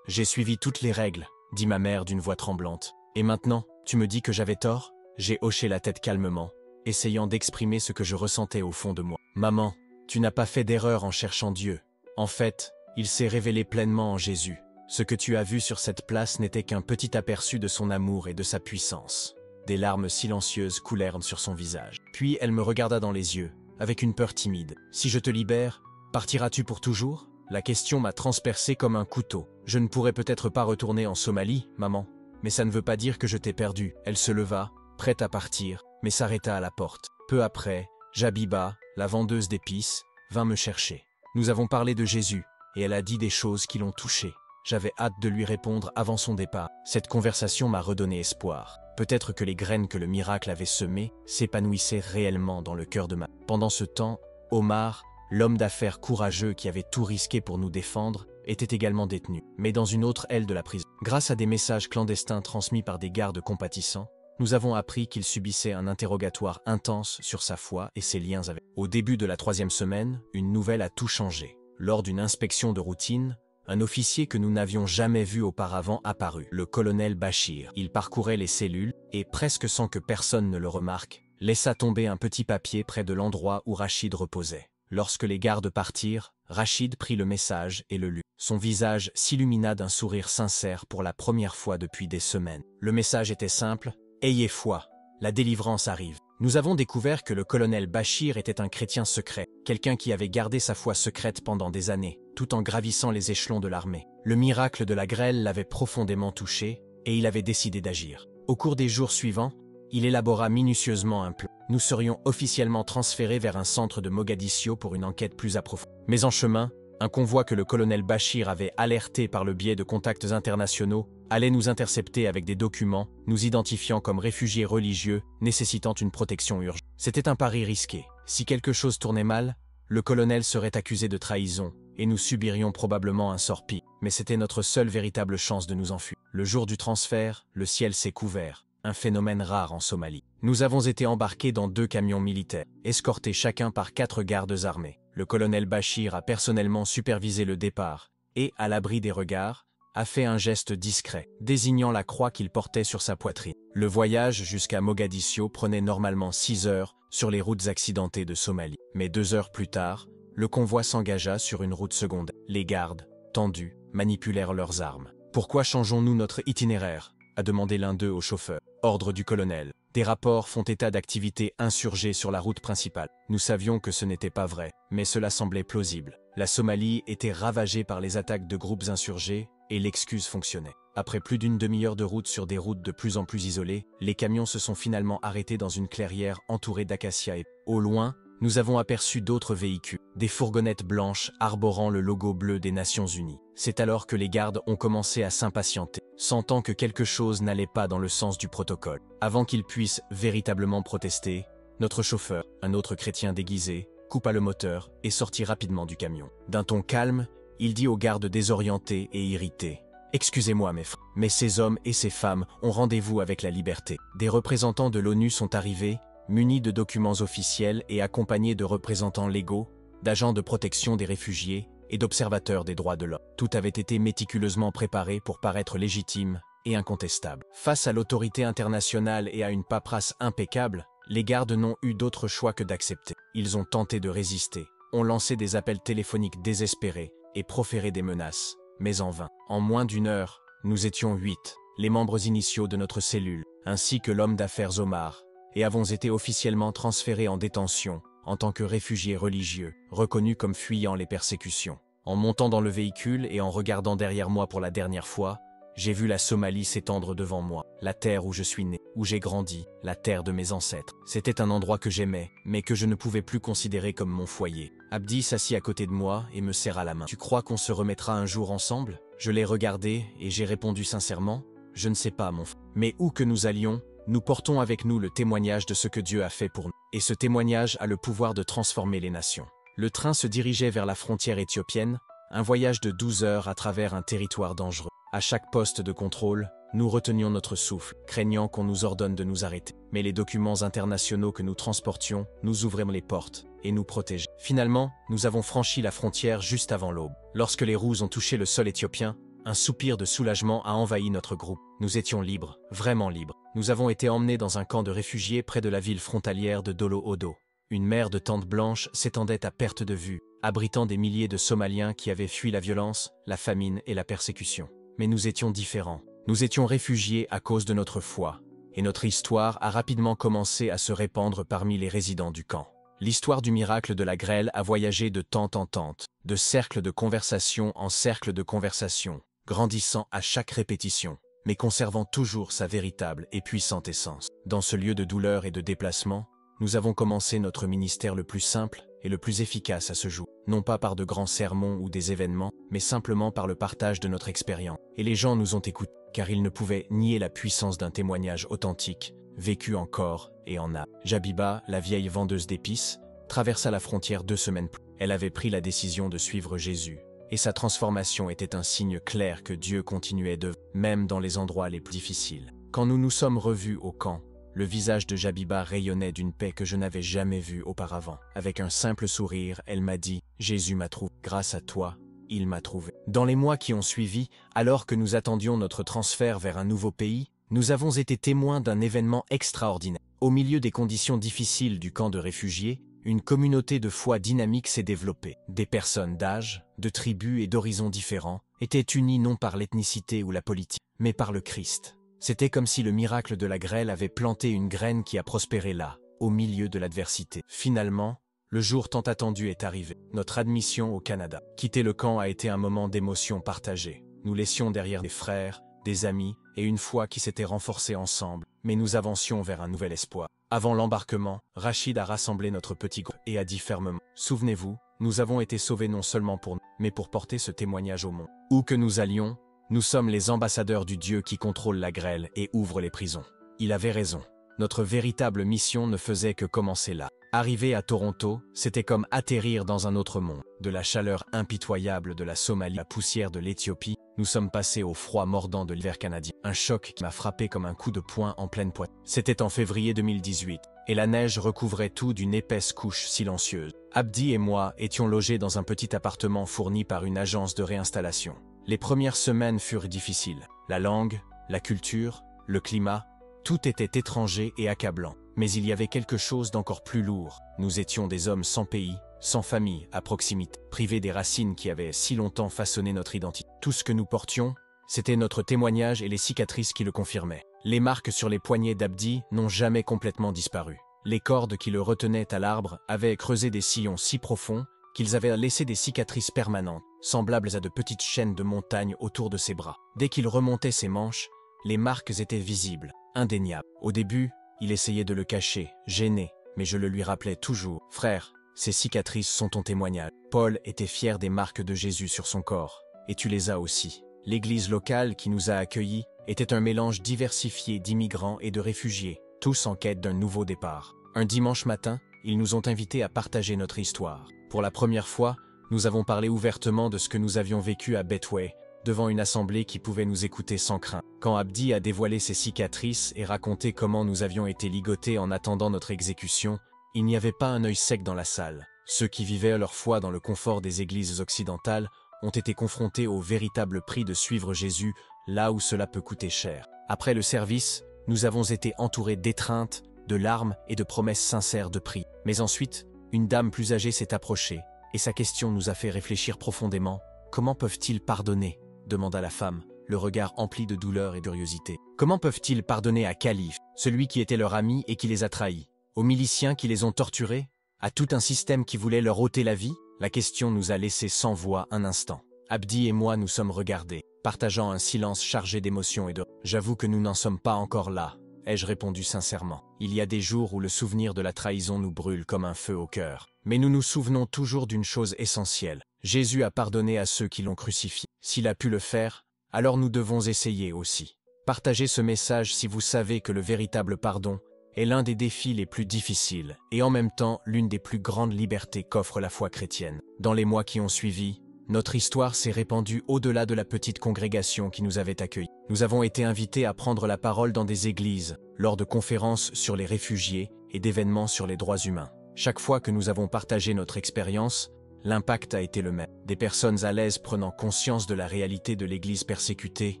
J'ai suivi toutes les règles, » dit ma mère d'une voix tremblante. « Et maintenant, tu me dis que j'avais tort ?» J'ai hoché la tête calmement, essayant d'exprimer ce que je ressentais au fond de moi. « Maman, tu n'as pas fait d'erreur en cherchant Dieu. En fait, il s'est révélé pleinement en Jésus. Ce que tu as vu sur cette place n'était qu'un petit aperçu de son amour et de sa puissance. » Des larmes silencieuses coulèrent sur son visage. Puis elle me regarda dans les yeux, avec une peur timide. « Si je te libère, partiras-tu pour toujours ?» La question m'a transpercé comme un couteau. « Je ne pourrais peut-être pas retourner en Somalie, maman, mais ça ne veut pas dire que je t'ai perdu. » Elle se leva, prête à partir, mais s'arrêta à la porte. Peu après, Jabiba, la vendeuse d'épices, vint me chercher. Nous avons parlé de Jésus, et elle a dit des choses qui l'ont touchée. J'avais hâte de lui répondre avant son départ. Cette conversation m'a redonné espoir. Peut-être que les graines que le miracle avait semées s'épanouissaient réellement dans le cœur de ma... Pendant ce temps, Omar, l'homme d'affaires courageux qui avait tout risqué pour nous défendre, était également détenu, mais dans une autre aile de la prison. Grâce à des messages clandestins transmis par des gardes compatissants, nous avons appris qu'il subissait un interrogatoire intense sur sa foi et ses liens avec... Au début de la 3e semaine, une nouvelle a tout changé. Lors d'une inspection de routine, un officier que nous n'avions jamais vu auparavant apparut, le colonel Bachir. Il parcourait les cellules et, presque sans que personne ne le remarque, laissa tomber un petit papier près de l'endroit où Rachid reposait. Lorsque les gardes partirent, Rachid prit le message et le lut. Son visage s'illumina d'un sourire sincère pour la première fois depuis des semaines. Le message était simple: « Ayez foi, la délivrance arrive. » Nous avons découvert que le colonel Bachir était un chrétien secret, quelqu'un qui avait gardé sa foi secrète pendant des années, tout en gravissant les échelons de l'armée. Le miracle de la grêle l'avait profondément touché, et il avait décidé d'agir. Au cours des jours suivants, il élabora minutieusement un plan. Nous serions officiellement transférés vers un centre de Mogadiscio pour une enquête plus approfondie. Mais en chemin, un convoi que le colonel Bachir avait alerté par le biais de contacts internationaux allait nous intercepter avec des documents nous identifiant comme réfugiés religieux nécessitant une protection urgente. C'était un pari risqué. Si quelque chose tournait mal, le colonel serait accusé de trahison et nous subirions probablement un sort pire. Mais c'était notre seule véritable chance de nous enfuir. Le jour du transfert, le ciel s'est couvert, un phénomène rare en Somalie. Nous avons été embarqués dans 2 camions militaires, escortés chacun par 4 gardes armés. Le colonel Bachir a personnellement supervisé le départ et, à l'abri des regards, a fait un geste discret, désignant la croix qu'il portait sur sa poitrine. Le voyage jusqu'à Mogadiscio prenait normalement 6 heures sur les routes accidentées de Somalie. Mais 2 heures plus tard, le convoi s'engaga sur une route secondaire. Les gardes, tendus, manipulèrent leurs armes. « Pourquoi changeons-nous notre itinéraire ?» a demandé l'un d'eux au chauffeur. Ordre du colonel. Des rapports font état d'activités insurgées sur la route principale. Nous savions que ce n'était pas vrai, mais cela semblait plausible. La Somalie était ravagée par les attaques de groupes insurgés et l'excuse fonctionnait. Après plus d'une demi-heure de route sur des routes de plus en plus isolées, les camions se sont finalement arrêtés dans une clairière entourée d'acacias et, au loin, nous avons aperçu d'autres véhicules, des fourgonnettes blanches arborant le logo bleu des Nations Unies. C'est alors que les gardes ont commencé à s'impatienter, sentant que quelque chose n'allait pas dans le sens du protocole. Avant qu'ils puissent véritablement protester, notre chauffeur, un autre chrétien déguisé, coupa le moteur et sortit rapidement du camion. D'un ton calme, il dit aux gardes désorientés et irrités: « Excusez-moi mes frères, mais ces hommes et ces femmes ont rendez-vous avec la liberté. Des représentants de l'ONU sont arrivés, munis de documents officiels et accompagnés de représentants légaux, d'agents de protection des réfugiés et d'observateurs des droits de l'homme. Tout avait été méticuleusement préparé pour paraître légitime et incontestable. Face à l'autorité internationale et à une paperasse impeccable, les gardes n'ont eu d'autre choix que d'accepter. Ils ont tenté de résister, ont lancé des appels téléphoniques désespérés et proféré des menaces, mais en vain. En moins d'1 heure, nous étions 8, les membres initiaux de notre cellule, ainsi que l'homme d'affaires Omar, et avons été officiellement transférés en détention en tant que réfugiés religieux, reconnus comme fuyant les persécutions. En montant dans le véhicule et en regardant derrière moi pour la dernière fois, j'ai vu la Somalie s'étendre devant moi, la terre où je suis né, où j'ai grandi, la terre de mes ancêtres. C'était un endroit que j'aimais, mais que je ne pouvais plus considérer comme mon foyer. Abdi s'assit à côté de moi et me serra la main. « Tu crois qu'on se remettra un jour ensemble ?» Je l'ai regardé et j'ai répondu sincèrement « Je ne sais pas, mon frère. Mais où que nous allions, nous portons avec nous le témoignage de ce que Dieu a fait pour nous. Et ce témoignage a le pouvoir de transformer les nations. » Le train se dirigeait vers la frontière éthiopienne, un voyage de 12 heures à travers un territoire dangereux. À chaque poste de contrôle, nous retenions notre souffle, craignant qu'on nous ordonne de nous arrêter. Mais les documents internationaux que nous transportions nous ouvraient les portes et nous protégeaient. Finalement, nous avons franchi la frontière juste avant l'aube. Lorsque les roues ont touché le sol éthiopien, un soupir de soulagement a envahi notre groupe. Nous étions libres, vraiment libres. Nous avons été emmenés dans un camp de réfugiés près de la ville frontalière de Dolo-Odo. Une mer de tentes blanches s'étendait à perte de vue, abritant des milliers de Somaliens qui avaient fui la violence, la famine et la persécution. Mais nous étions différents. Nous étions réfugiés à cause de notre foi, et notre histoire a rapidement commencé à se répandre parmi les résidents du camp. L'histoire du miracle de la grêle a voyagé de tente en tente, de cercle de conversation en cercle de conversation, grandissant à chaque répétition, mais conservant toujours sa véritable et puissante essence. Dans ce lieu de douleur et de déplacement, nous avons commencé notre ministère le plus simple et le plus efficace à ce jour. Non pas par de grands sermons ou des événements, mais simplement par le partage de notre expérience. Et les gens nous ont écoutés, car ils ne pouvaient nier la puissance d'un témoignage authentique, vécu en corps et en âme. Jabiba, la vieille vendeuse d'épices, traversa la frontière 2 semaines plus tôt. Elle avait pris la décision de suivre Jésus, et sa transformation était un signe clair que Dieu continuait d'œuvrer, même dans les endroits les plus difficiles. Quand nous nous sommes revus au camp, le visage de Jabiba rayonnait d'une paix que je n'avais jamais vue auparavant. Avec un simple sourire, elle m'a dit « Jésus m'a trouvé. Grâce à toi, il m'a trouvé. » Dans les mois qui ont suivi, alors que nous attendions notre transfert vers un nouveau pays, nous avons été témoins d'un événement extraordinaire. Au milieu des conditions difficiles du camp de réfugiés, une communauté de foi dynamique s'est développée. Des personnes d'âge, de tribus et d'horizons différents étaient unies non par l'ethnicité ou la politique, mais par le Christ. C'était comme si le miracle de la grêle avait planté une graine qui a prospéré là, au milieu de l'adversité. Finalement, le jour tant attendu est arrivé. Notre admission au Canada. Quitter le camp a été un moment d'émotion partagée. Nous laissions derrière des frères, des amis et une foi qui s'était renforcée ensemble, mais nous avancions vers un nouvel espoir. Avant l'embarquement, Rachid a rassemblé notre petit groupe et a dit fermement « Souvenez-vous, nous avons été sauvés non seulement pour nous, mais pour porter ce témoignage au monde. Où que nous allions, nous sommes les ambassadeurs du Dieu qui contrôle la grêle et ouvre les prisons. » Il avait raison. Notre véritable mission ne faisait que commencer là. Arriver à Toronto, c'était comme atterrir dans un autre monde. De la chaleur impitoyable de la Somalie à la poussière de l'Éthiopie, nous sommes passés au froid mordant de l'hiver canadien. Un choc qui m'a frappé comme un coup de poing en pleine poitrine. C'était en février 2018, et la neige recouvrait tout d'une épaisse couche silencieuse. Abdi et moi étions logés dans un petit appartement fourni par une agence de réinstallation. Les premières semaines furent difficiles. La langue, la culture, le climat, tout était étranger et accablant. Mais il y avait quelque chose d'encore plus lourd. Nous étions des hommes sans pays, sans famille, à proximité, privés des racines qui avaient si longtemps façonné notre identité. Tout ce que nous portions, c'était notre témoignage et les cicatrices qui le confirmaient. Les marques sur les poignets d'Abdi n'ont jamais complètement disparu. Les cordes qui le retenaient à l'arbre avaient creusé des sillons si profonds qu'ils avaient laissé des cicatrices permanentes, semblables à de petites chaînes de montagne autour de ses bras. Dès qu'il remontait ses manches, les marques étaient visibles, indéniables. Au début, il essayait de le cacher, gêné, mais je le lui rappelais toujours. « Frère, ces cicatrices sont ton témoignage. » Paul était fier des marques de Jésus sur son corps, et tu les as aussi. L'église locale qui nous a accueillis était un mélange diversifié d'immigrants et de réfugiés, tous en quête d'un nouveau départ. Un dimanche matin, ils nous ont invités à partager notre histoire. Pour la première fois, nous avons parlé ouvertement de ce que nous avions vécu à Betway, devant une assemblée qui pouvait nous écouter sans crainte. Quand Abdi a dévoilé ses cicatrices et raconté comment nous avions été ligotés en attendant notre exécution, il n'y avait pas un œil sec dans la salle. Ceux qui vivaient leur foi dans le confort des églises occidentales ont été confrontés au véritable prix de suivre Jésus là où cela peut coûter cher. Après le service, nous avons été entourés d'étreintes, de larmes et de promesses sincères de prix. Mais ensuite, une dame plus âgée s'est approchée, et sa question nous a fait réfléchir profondément. « Comment peuvent-ils pardonner ?» demanda la femme, le regard empli de douleur et de curiosité. « Comment peuvent-ils pardonner à Khalif, celui qui était leur ami et qui les a trahis, aux miliciens qui les ont torturés, à tout un système qui voulait leur ôter la vie ?» La question nous a laissé sans voix un instant. Abdi et moi nous sommes regardés, partageant un silence chargé d'émotions et de... J'avoue que nous n'en sommes pas encore là, ai-je répondu sincèrement. Il y a des jours où le souvenir de la trahison nous brûle comme un feu au cœur. Mais nous nous souvenons toujours d'une chose essentielle. Jésus a pardonné à ceux qui l'ont crucifié. S'il a pu le faire, alors nous devons essayer aussi. Partagez ce message si vous savez que le véritable pardon est l'un des défis les plus difficiles et en même temps l'une des plus grandes libertés qu'offre la foi chrétienne. Dans les mois qui ont suivi, notre histoire s'est répandue au-delà de la petite congrégation qui nous avait accueillis. Nous avons été invités à prendre la parole dans des églises, lors de conférences sur les réfugiés et d'événements sur les droits humains. Chaque fois que nous avons partagé notre expérience, l'impact a été le même. Des personnes à l'aise prenant conscience de la réalité de l'Église persécutée,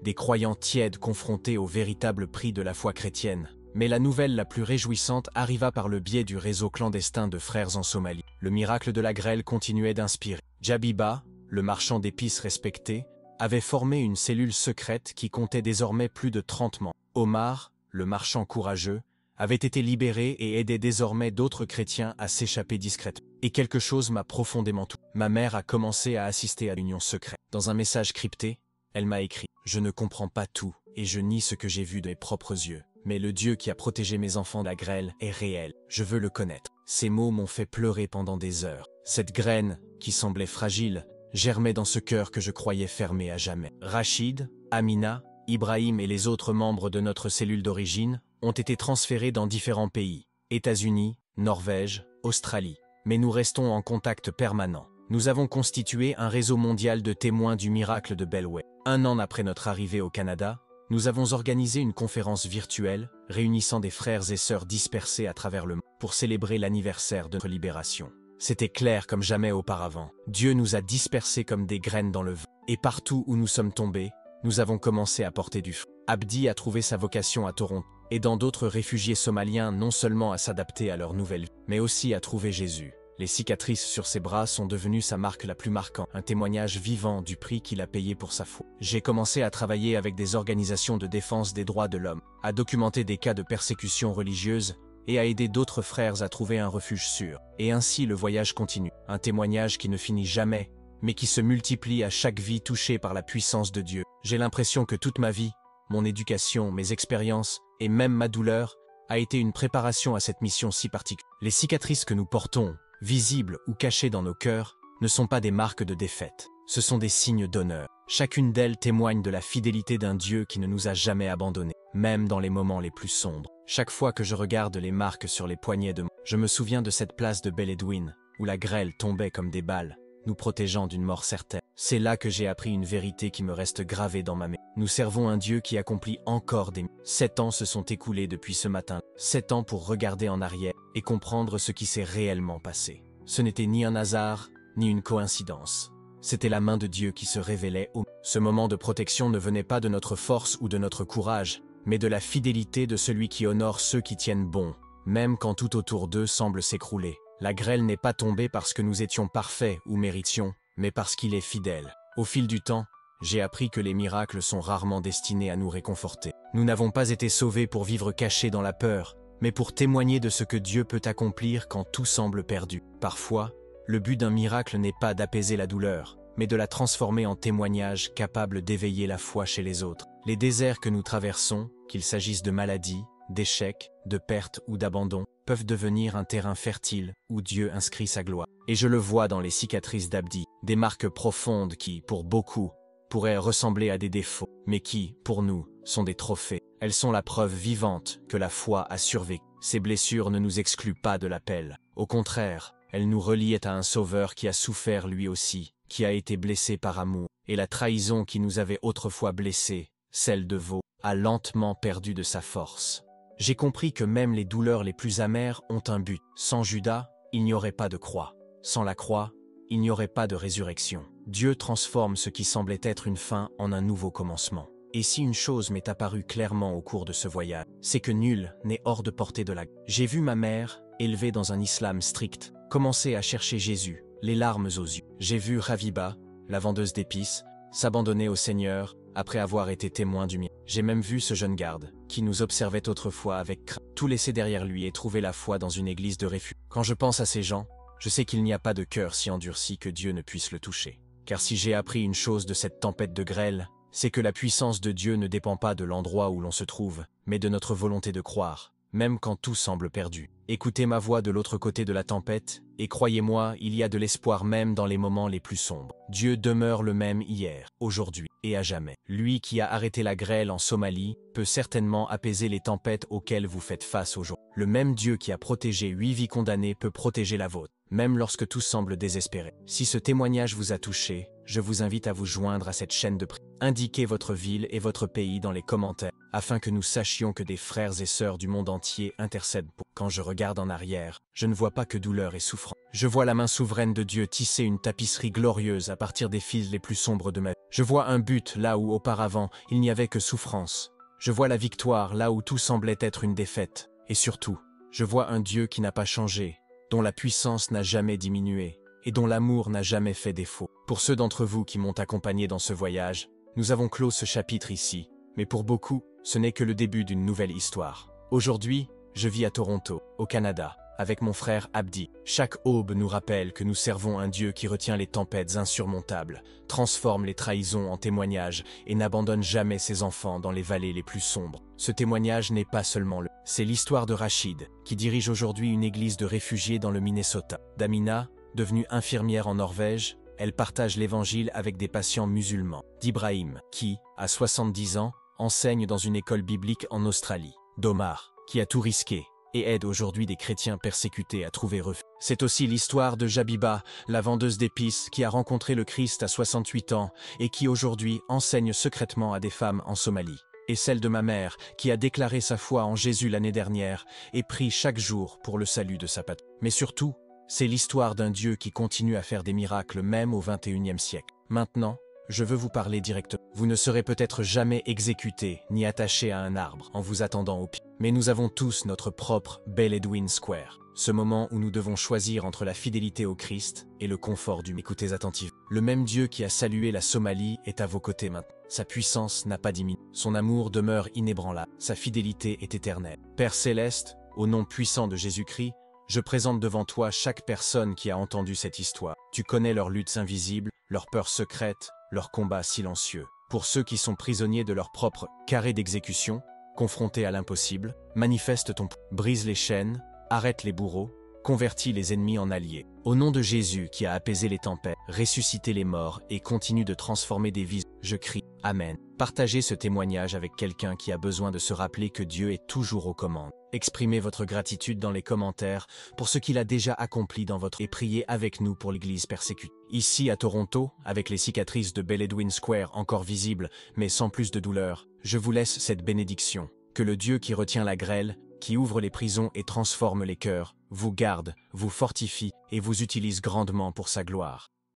des croyants tièdes confrontés au véritable prix de la foi chrétienne. Mais la nouvelle la plus réjouissante arriva par le biais du réseau clandestin de frères en Somalie. Le miracle de la grêle continuait d'inspirer. Jabiba, le marchand d'épices respecté, avait formé une cellule secrète qui comptait désormais plus de 30 membres. Omar, le marchand courageux, avait été libéré et aidait désormais d'autres chrétiens à s'échapper discrètement. Et quelque chose m'a profondément touché. Ma mère a commencé à assister à l'union secrète. Dans un message crypté, elle m'a écrit « Je ne comprends pas tout et je nie ce que j'ai vu de mes propres yeux. Mais le Dieu qui a protégé mes enfants de la grêle est réel. Je veux le connaître. » Ces mots m'ont fait pleurer pendant des heures. Cette graine, qui semblait fragile, germait dans ce cœur que je croyais fermé à jamais. Rachid, Amina, Ibrahim et les autres membres de notre cellule d'origine ont été transférés dans différents pays, États-Unis, Norvège, Australie. Mais nous restons en contact permanent. Nous avons constitué un réseau mondial de témoins du miracle de Bellway. 1 an après notre arrivée au Canada, nous avons organisé une conférence virtuelle réunissant des frères et sœurs dispersés à travers le monde pour célébrer l'anniversaire de notre libération. C'était clair comme jamais auparavant. Dieu nous a dispersés comme des graines dans le vent. Et partout où nous sommes tombés, nous avons commencé à porter du fruit. Abdi a trouvé sa vocation à Toronto, et dans d'autres réfugiés somaliens non seulement à s'adapter à leur nouvelle vie, mais aussi à trouver Jésus. Les cicatrices sur ses bras sont devenues sa marque la plus marquante, un témoignage vivant du prix qu'il a payé pour sa foi. J'ai commencé à travailler avec des organisations de défense des droits de l'homme, à documenter des cas de persécution religieuse et à aider d'autres frères à trouver un refuge sûr. Et ainsi le voyage continue, un témoignage qui ne finit jamais, mais qui se multiplie à chaque vie touchée par la puissance de Dieu. J'ai l'impression que toute ma vie, mon éducation, mes expériences et même ma douleur a été une préparation à cette mission si particulière. Les cicatrices que nous portons, visibles ou cachées dans nos cœurs, ne sont pas des marques de défaite. Ce sont des signes d'honneur. Chacune d'elles témoigne de la fidélité d'un Dieu qui ne nous a jamais abandonnés, même dans les moments les plus sombres. Chaque fois que je regarde les marques sur les poignets de je me souviens de cette place de Belledwin, où la grêle tombait comme des balles, nous protégeant d'une mort certaine. C'est là que j'ai appris une vérité qui me reste gravée dans ma mémoire. Nous servons un Dieu qui accomplit encore des... 7 ans se sont écoulés depuis ce matin. 7 ans pour regarder en arrière et comprendre ce qui s'est réellement passé. Ce n'était ni un hasard, ni une coïncidence. C'était la main de Dieu qui se révélait au... Ce moment de protection ne venait pas de notre force ou de notre courage, mais de la fidélité de celui qui honore ceux qui tiennent bon, même quand tout autour d'eux semble s'écrouler. La grêle n'est pas tombée parce que nous étions parfaits ou méritions, mais parce qu'il est fidèle. Au fil du temps, j'ai appris que les miracles sont rarement destinés à nous réconforter. Nous n'avons pas été sauvés pour vivre cachés dans la peur, mais pour témoigner de ce que Dieu peut accomplir quand tout semble perdu. Parfois, le but d'un miracle n'est pas d'apaiser la douleur, mais de la transformer en témoignage capable d'éveiller la foi chez les autres. Les déserts que nous traversons, qu'il s'agisse de maladies, d'échecs, de pertes ou d'abandon, peuvent devenir un terrain fertile où Dieu inscrit sa gloire. Et je le vois dans les cicatrices d'Abdi, des marques profondes qui, pour beaucoup, pourraient ressembler à des défauts, mais qui, pour nous, sont des trophées. Elles sont la preuve vivante que la foi a survécu. Ces blessures ne nous excluent pas de l'appel. Au contraire, elles nous relient à un sauveur qui a souffert lui aussi, qui a été blessé par amour, et la trahison qui nous avait autrefois blessés, celle de veau, a lentement perdu de sa force. J'ai compris que même les douleurs les plus amères ont un but. Sans Judas, il n'y aurait pas de croix. Sans la croix, il n'y aurait pas de résurrection. Dieu transforme ce qui semblait être une fin en un nouveau commencement. Et si une chose m'est apparue clairement au cours de ce voyage, c'est que nul n'est hors de portée de la... J'ai vu ma mère, élevée dans un islam strict, commencer à chercher Jésus, les larmes aux yeux. J'ai vu Raviba, la vendeuse d'épices, s'abandonner au Seigneur après avoir été témoin du miracle. J'ai même vu ce jeune garde, qui nous observait autrefois avec crainte, tout laisser derrière lui et trouver la foi dans une église de refuge. Quand je pense à ces gens, Je sais qu'il n'y a pas de cœur si endurci que Dieu ne puisse le toucher. Car si j'ai appris une chose de cette tempête de grêle, c'est que la puissance de Dieu ne dépend pas de l'endroit où l'on se trouve, mais de notre volonté de croire, même quand tout semble perdu. Écoutez ma voix de l'autre côté de la tempête, et croyez-moi, il y a de l'espoir même dans les moments les plus sombres. Dieu demeure le même hier, aujourd'hui et à jamais. Lui qui a arrêté la grêle en Somalie peut certainement apaiser les tempêtes auxquelles vous faites face aujourd'hui. Le même Dieu qui a protégé 8 vies condamnées peut protéger la vôtre, même lorsque tout semble désespéré. Si ce témoignage vous a touché, je vous invite à vous joindre à cette chaîne de prière. Indiquez votre ville et votre pays dans les commentaires, afin que nous sachions que des frères et sœurs du monde entier intercèdent pour. Quand je regarde en arrière, je ne vois pas que douleur et souffrance. Je vois la main souveraine de Dieu tisser une tapisserie glorieuse à partir des fils les plus sombres de ma vie. Je vois un but là où auparavant il n'y avait que souffrance. Je vois la victoire là où tout semblait être une défaite. Et surtout, je vois un Dieu qui n'a pas changé, dont la puissance n'a jamais diminué, et dont l'amour n'a jamais fait défaut. Pour ceux d'entre vous qui m'ont accompagné dans ce voyage, nous avons clos ce chapitre ici, mais pour beaucoup, ce n'est que le début d'une nouvelle histoire. Aujourd'hui, je vis à Toronto, au Canada, avec mon frère Abdi. Chaque aube nous rappelle que nous servons un Dieu qui retient les tempêtes insurmontables, transforme les trahisons en témoignages et n'abandonne jamais ses enfants dans les vallées les plus sombres. Ce témoignage n'est pas seulement c'est l'histoire de Rachid, qui dirige aujourd'hui une église de réfugiés dans le Minnesota. D'Amina, devenue infirmière en Norvège, elle partage l'évangile avec des patients musulmans. D'Ibrahim, qui, à 70 ans, enseigne dans une école biblique en Australie. D'Omar, qui a tout risqué et aide aujourd'hui des chrétiens persécutés à trouver refuge. C'est aussi l'histoire de Jabiba, la vendeuse d'épices qui a rencontré le Christ à 68 ans et qui aujourd'hui enseigne secrètement à des femmes en Somalie. Et celle de ma mère, qui a déclaré sa foi en Jésus l'année dernière et prie chaque jour pour le salut de sa patrie. Mais surtout, c'est l'histoire d'un Dieu qui continue à faire des miracles même au XXIe siècle. Maintenant, je veux vous parler directement. Vous ne serez peut-être jamais exécuté ni attaché à un arbre en vous attendant au pied. Mais nous avons tous notre propre Belledwin Square. Ce moment où nous devons choisir entre la fidélité au Christ et le confort du. Écoutez attentivement. Le même Dieu qui a salué la Somalie est à vos côtés maintenant. Sa puissance n'a pas diminué. Son amour demeure inébranlable. Sa fidélité est éternelle. Père céleste, au nom puissant de Jésus-Christ, je présente devant toi chaque personne qui a entendu cette histoire. Tu connais leurs luttes invisibles, leurs peurs secrètes, leurs combats silencieux. Pour ceux qui sont prisonniers de leur propre carré d'exécution, confrontés à l'impossible, manifeste ton brise les chaînes, arrête les bourreaux, convertis les ennemis en alliés. Au nom de Jésus qui a apaisé les tempêtes, ressuscité les morts et continue de transformer des vies, je crie Amen. Partagez ce témoignage avec quelqu'un qui a besoin de se rappeler que Dieu est toujours aux commandes. Exprimez votre gratitude dans les commentaires pour ce qu'il a déjà accompli dans votre et priez avec nous pour l'Église persécutée. Ici à Toronto, avec les cicatrices de Belledwin Square encore visibles mais sans plus de douleur, je vous laisse cette bénédiction. Que le Dieu qui retient la grêle, qui ouvre les prisons et transforme les cœurs, vous garde, vous fortifie et vous utilise grandement pour sa gloire.